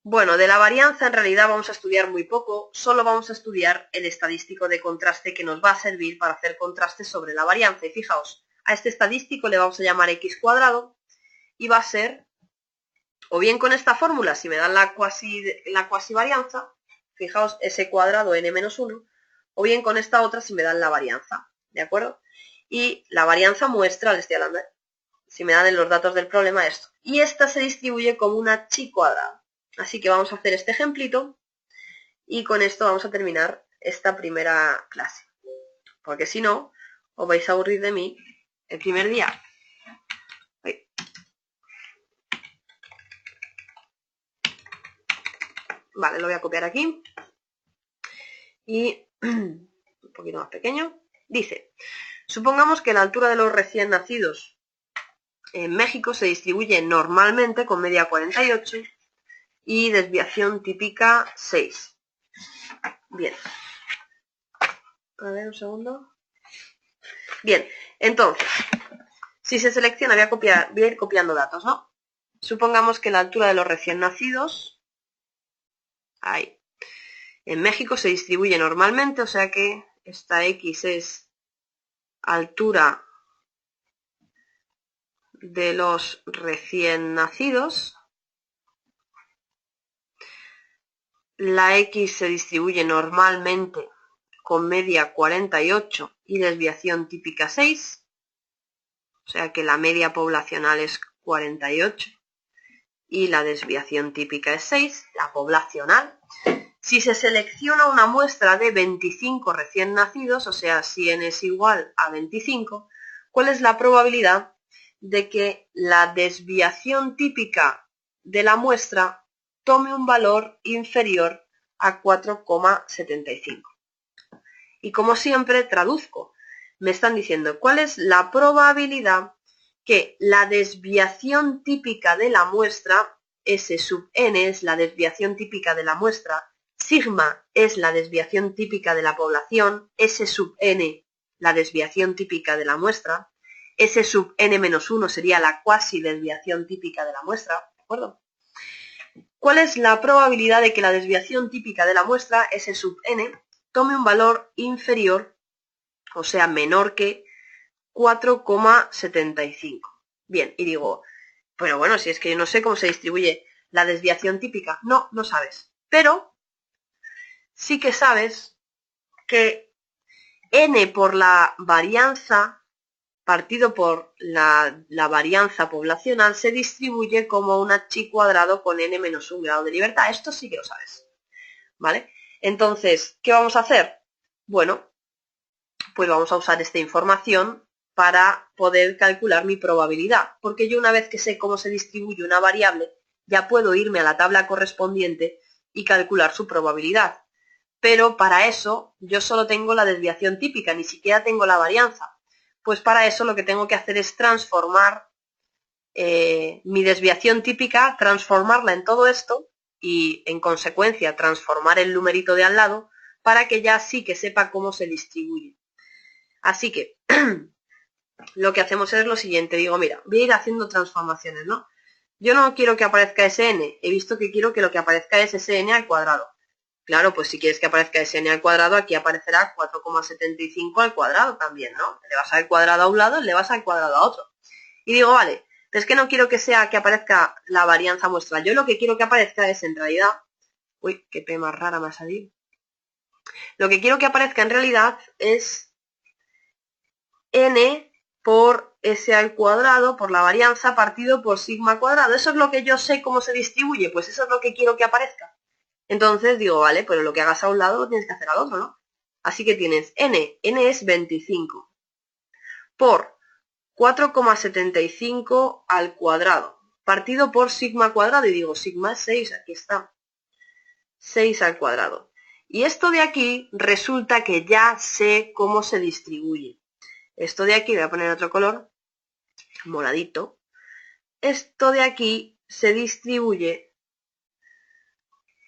Bueno, de la varianza en realidad vamos a estudiar muy poco, solo vamos a estudiar el estadístico de contraste que nos va a servir para hacer contrastes sobre la varianza. Y fijaos, a este estadístico le vamos a llamar x cuadrado y va a ser, o bien con esta fórmula, si me dan la cuasi varianza, fijaos, s cuadrado n menos 1, o bien con esta otra si me dan la varianza, ¿de acuerdo? Y la varianza muestra, le estoy hablando, si me dan en los datos del problema esto. Y esta se distribuye como una chi cuadrada. Así que vamos a hacer este ejemplito y con esto vamos a terminar esta primera clase. Porque si no, os vais a aburrir de mí el primer día. Vale, lo voy a copiar aquí. Y un poquito más pequeño. Dice, supongamos que la altura de los recién nacidos en México se distribuye normalmente con media 48 y desviación típica 6. Bien. A ver, un segundo. Bien, entonces, si se selecciona, voy a ir copiando datos, ¿no? Supongamos que la altura de los recién nacidos, ahí, en México se distribuye normalmente, o sea que esta X es altura de los recién nacidos. La X se distribuye normalmente con media 48 y desviación típica 6. O sea que la media poblacional es 48 y la desviación típica es 6, la poblacional. Si se selecciona una muestra de 25 recién nacidos, o sea, si n es igual a 25, ¿cuál es la probabilidad de que la desviación típica de la muestra tome un valor inferior a 4,75? Y como siempre, traduzco. Me están diciendo cuál es la probabilidad que la desviación típica de la muestra, S sub n es la desviación típica de la muestra, sigma es la desviación típica de la población, S sub n la desviación típica de la muestra, S sub n menos 1 sería la cuasi desviación típica de la muestra, ¿de acuerdo? ¿Cuál es la probabilidad de que la desviación típica de la muestra, S sub n, tome un valor inferior, o sea, menor que 4,75? Bien, y digo, pero bueno, si es que yo no sé cómo se distribuye la desviación típica. No, no sabes. Pero sí que sabes que n por la varianza partido por la varianza poblacional se distribuye como una chi cuadrado con n menos 1 grado de libertad. Esto sí que lo sabes, ¿vale? Entonces, ¿qué vamos a hacer? Bueno, pues vamos a usar esta información para poder calcular mi probabilidad, porque yo una vez que sé cómo se distribuye una variable, ya puedo irme a la tabla correspondiente y calcular su probabilidad. Pero para eso yo solo tengo la desviación típica, ni siquiera tengo la varianza. Pues para eso lo que tengo que hacer es transformar mi desviación típica, transformarla en todo esto y en consecuencia transformar el numerito de al lado para que ya sí que sepa cómo se distribuye. Así que lo que hacemos es lo siguiente, digo, mira, voy a ir haciendo transformaciones, ¿no? Yo no quiero que aparezca Sn, he visto que quiero que lo que aparezca es Sn al cuadrado. Claro, pues si quieres que aparezca Sn al cuadrado, aquí aparecerá 4,75 al cuadrado también, ¿no? Le vas al cuadrado a un lado, le vas al cuadrado a otro. Y digo, vale, pero es que no quiero que sea que aparezca la varianza muestra. Yo lo que quiero que aparezca es en realidad... Uy, qué P más rara me ha salido. Lo que quiero que aparezca en realidad es n por s al cuadrado, por la varianza, partido por sigma cuadrado. Eso es lo que yo sé cómo se distribuye, pues eso es lo que quiero que aparezca. Entonces digo, vale, pero lo que hagas a un lado lo tienes que hacer al otro, ¿no? Así que tienes n es 25, por 4,75 al cuadrado, partido por sigma cuadrado, y digo, sigma es 6, aquí está, 6 al cuadrado. Y esto de aquí resulta que ya sé cómo se distribuye. Esto de aquí, voy a poner otro color, moradito. Esto de aquí se distribuye,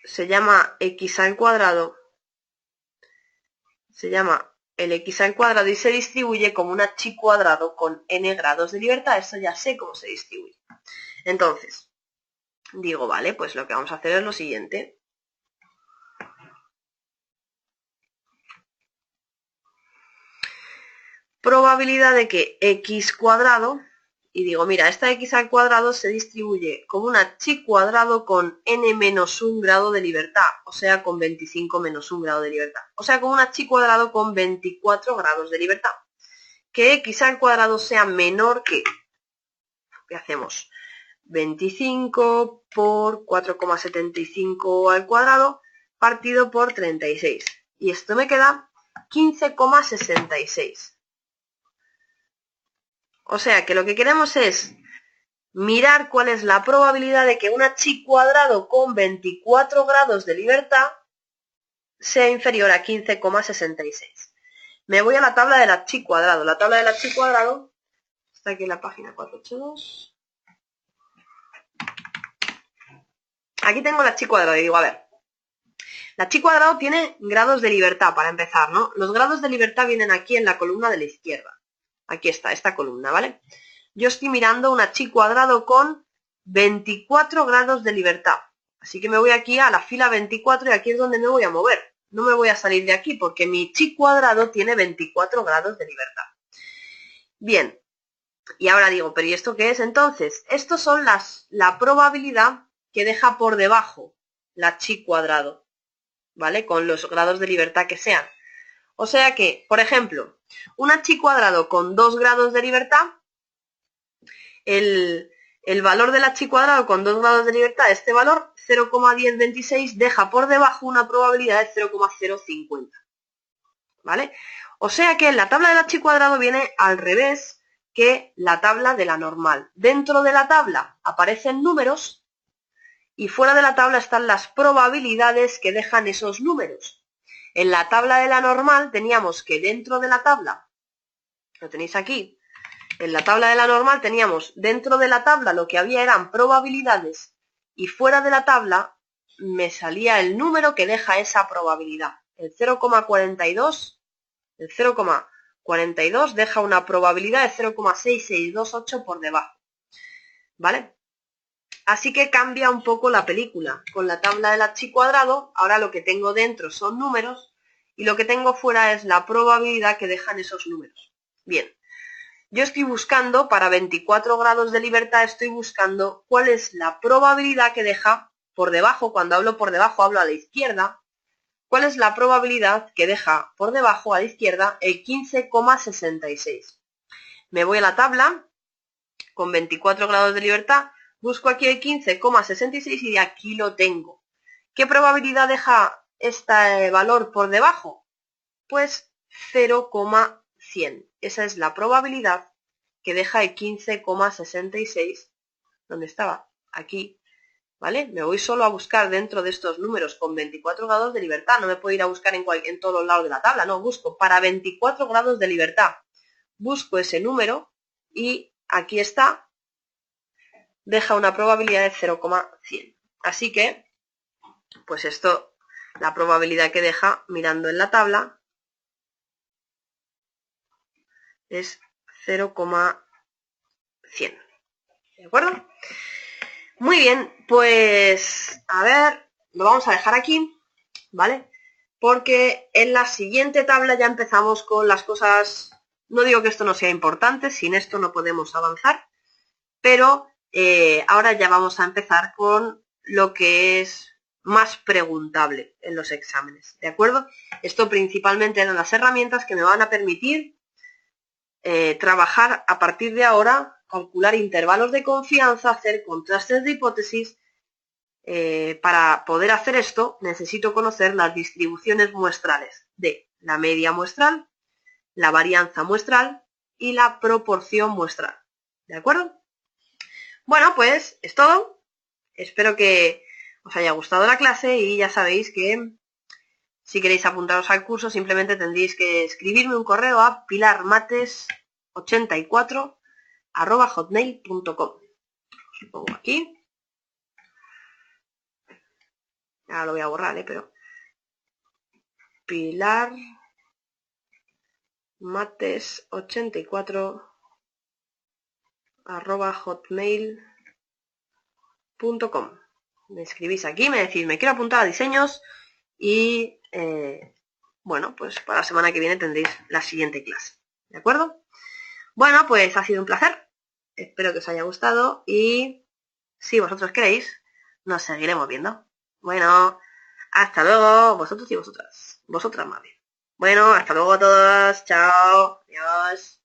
se llama x al cuadrado, se llama el x al cuadrado y se distribuye como una chi cuadrado con n grados de libertad. Esto ya sé cómo se distribuye. Entonces, digo, vale, pues lo que vamos a hacer es lo siguiente. Probabilidad de que x cuadrado, y digo, mira, esta x al cuadrado se distribuye como una chi cuadrado con n menos 1 grado de libertad, o sea, con 25 menos 1 grado de libertad. O sea, como una chi cuadrado con 24 grados de libertad. Que x al cuadrado sea menor que, ¿qué hacemos? 25 por 4,75 al cuadrado partido por 36. Y esto me queda 15,66. O sea que lo que queremos es mirar cuál es la probabilidad de que una chi cuadrado con 24 grados de libertad sea inferior a 15,66. Me voy a la tabla de la chi cuadrado. La tabla de la chi cuadrado está aquí en la página 482. Aquí tengo la chi cuadrado y digo, a ver, la chi cuadrado tiene grados de libertad para empezar, ¿no? Los grados de libertad vienen aquí en la columna de la izquierda. Aquí está, esta columna, ¿vale? Yo estoy mirando una chi cuadrado con 24 grados de libertad. Así que me voy aquí a la fila 24 y aquí es donde me voy a mover. No me voy a salir de aquí porque mi chi cuadrado tiene 24 grados de libertad. Bien, y ahora digo, ¿pero y esto qué es entonces? Estos son la probabilidad que deja por debajo la chi cuadrado, ¿vale? Con los grados de libertad que sean. O sea que, por ejemplo, una chi cuadrado con 2 grados de libertad, el valor de la chi cuadrado con 2 grados de libertad, este valor, 0,1026, deja por debajo una probabilidad de 0,050. ¿Vale? O sea que la tabla de la chi cuadrado viene al revés que la tabla de la normal. Dentro de la tabla aparecen números y fuera de la tabla están las probabilidades que dejan esos números. En la tabla de la normal teníamos que dentro de la tabla, lo tenéis aquí, en la tabla de la normal teníamos dentro de la tabla lo que había eran probabilidades y fuera de la tabla me salía el número que deja esa probabilidad. El 0,42, el 0,42 deja una probabilidad de 0,6628 por debajo. ¿Vale? Así que cambia un poco la película. Con la tabla de la chi cuadrado, ahora lo que tengo dentro son números y lo que tengo fuera es la probabilidad que dejan esos números. Bien. Yo estoy buscando, para 24 grados de libertad, estoy buscando cuál es la probabilidad que deja por debajo, cuando hablo por debajo hablo a la izquierda, cuál es la probabilidad que deja por debajo a la izquierda el 15,66. Me voy a la tabla, con 24 grados de libertad, busco aquí el 15,66 y de aquí lo tengo. ¿Qué probabilidad deja este valor por debajo? Pues 0,100. Esa es la probabilidad que deja el 15,66, donde estaba, aquí, ¿vale? Me voy solo a buscar dentro de estos números con 24 grados de libertad, no me puedo ir a buscar en todos los lados de la tabla, no, busco para 24 grados de libertad. Busco ese número y aquí está, deja una probabilidad de 0,100. Así que, pues esto, la probabilidad que deja mirando en la tabla es 0,100. ¿De acuerdo? Muy bien, pues a ver, lo vamos a dejar aquí, ¿vale? Porque en la siguiente tabla ya empezamos con las cosas, no digo que esto no sea importante, sin esto no podemos avanzar, pero ahora ya vamos a empezar con lo que es más preguntable en los exámenes, ¿de acuerdo? Esto principalmente eran las herramientas que me van a permitir trabajar a partir de ahora, calcular intervalos de confianza, hacer contrastes de hipótesis. Para poder hacer esto necesito conocer las distribuciones muestrales de la media muestral, la varianza muestral y la proporción muestral. ¿De acuerdo? Bueno, pues es todo. Espero que os haya gustado la clase y ya sabéis que si queréis apuntaros al curso simplemente tendréis que escribirme un correo a pilarmates84@hotmail.com. Os lo pongo aquí. Ahora lo voy a borrar, pero Pilar mates84@hotmail.com. Me escribís aquí, me decís, me quiero apuntar a diseños y bueno, pues para la semana que viene tendréis la siguiente clase. ¿De acuerdo? Bueno, pues ha sido un placer. Espero que os haya gustado y si vosotros queréis, nos seguiremos viendo. Bueno, hasta luego, vosotros y vosotras. Vosotras más bien. Bueno, hasta luego a todos. Chao. Adiós.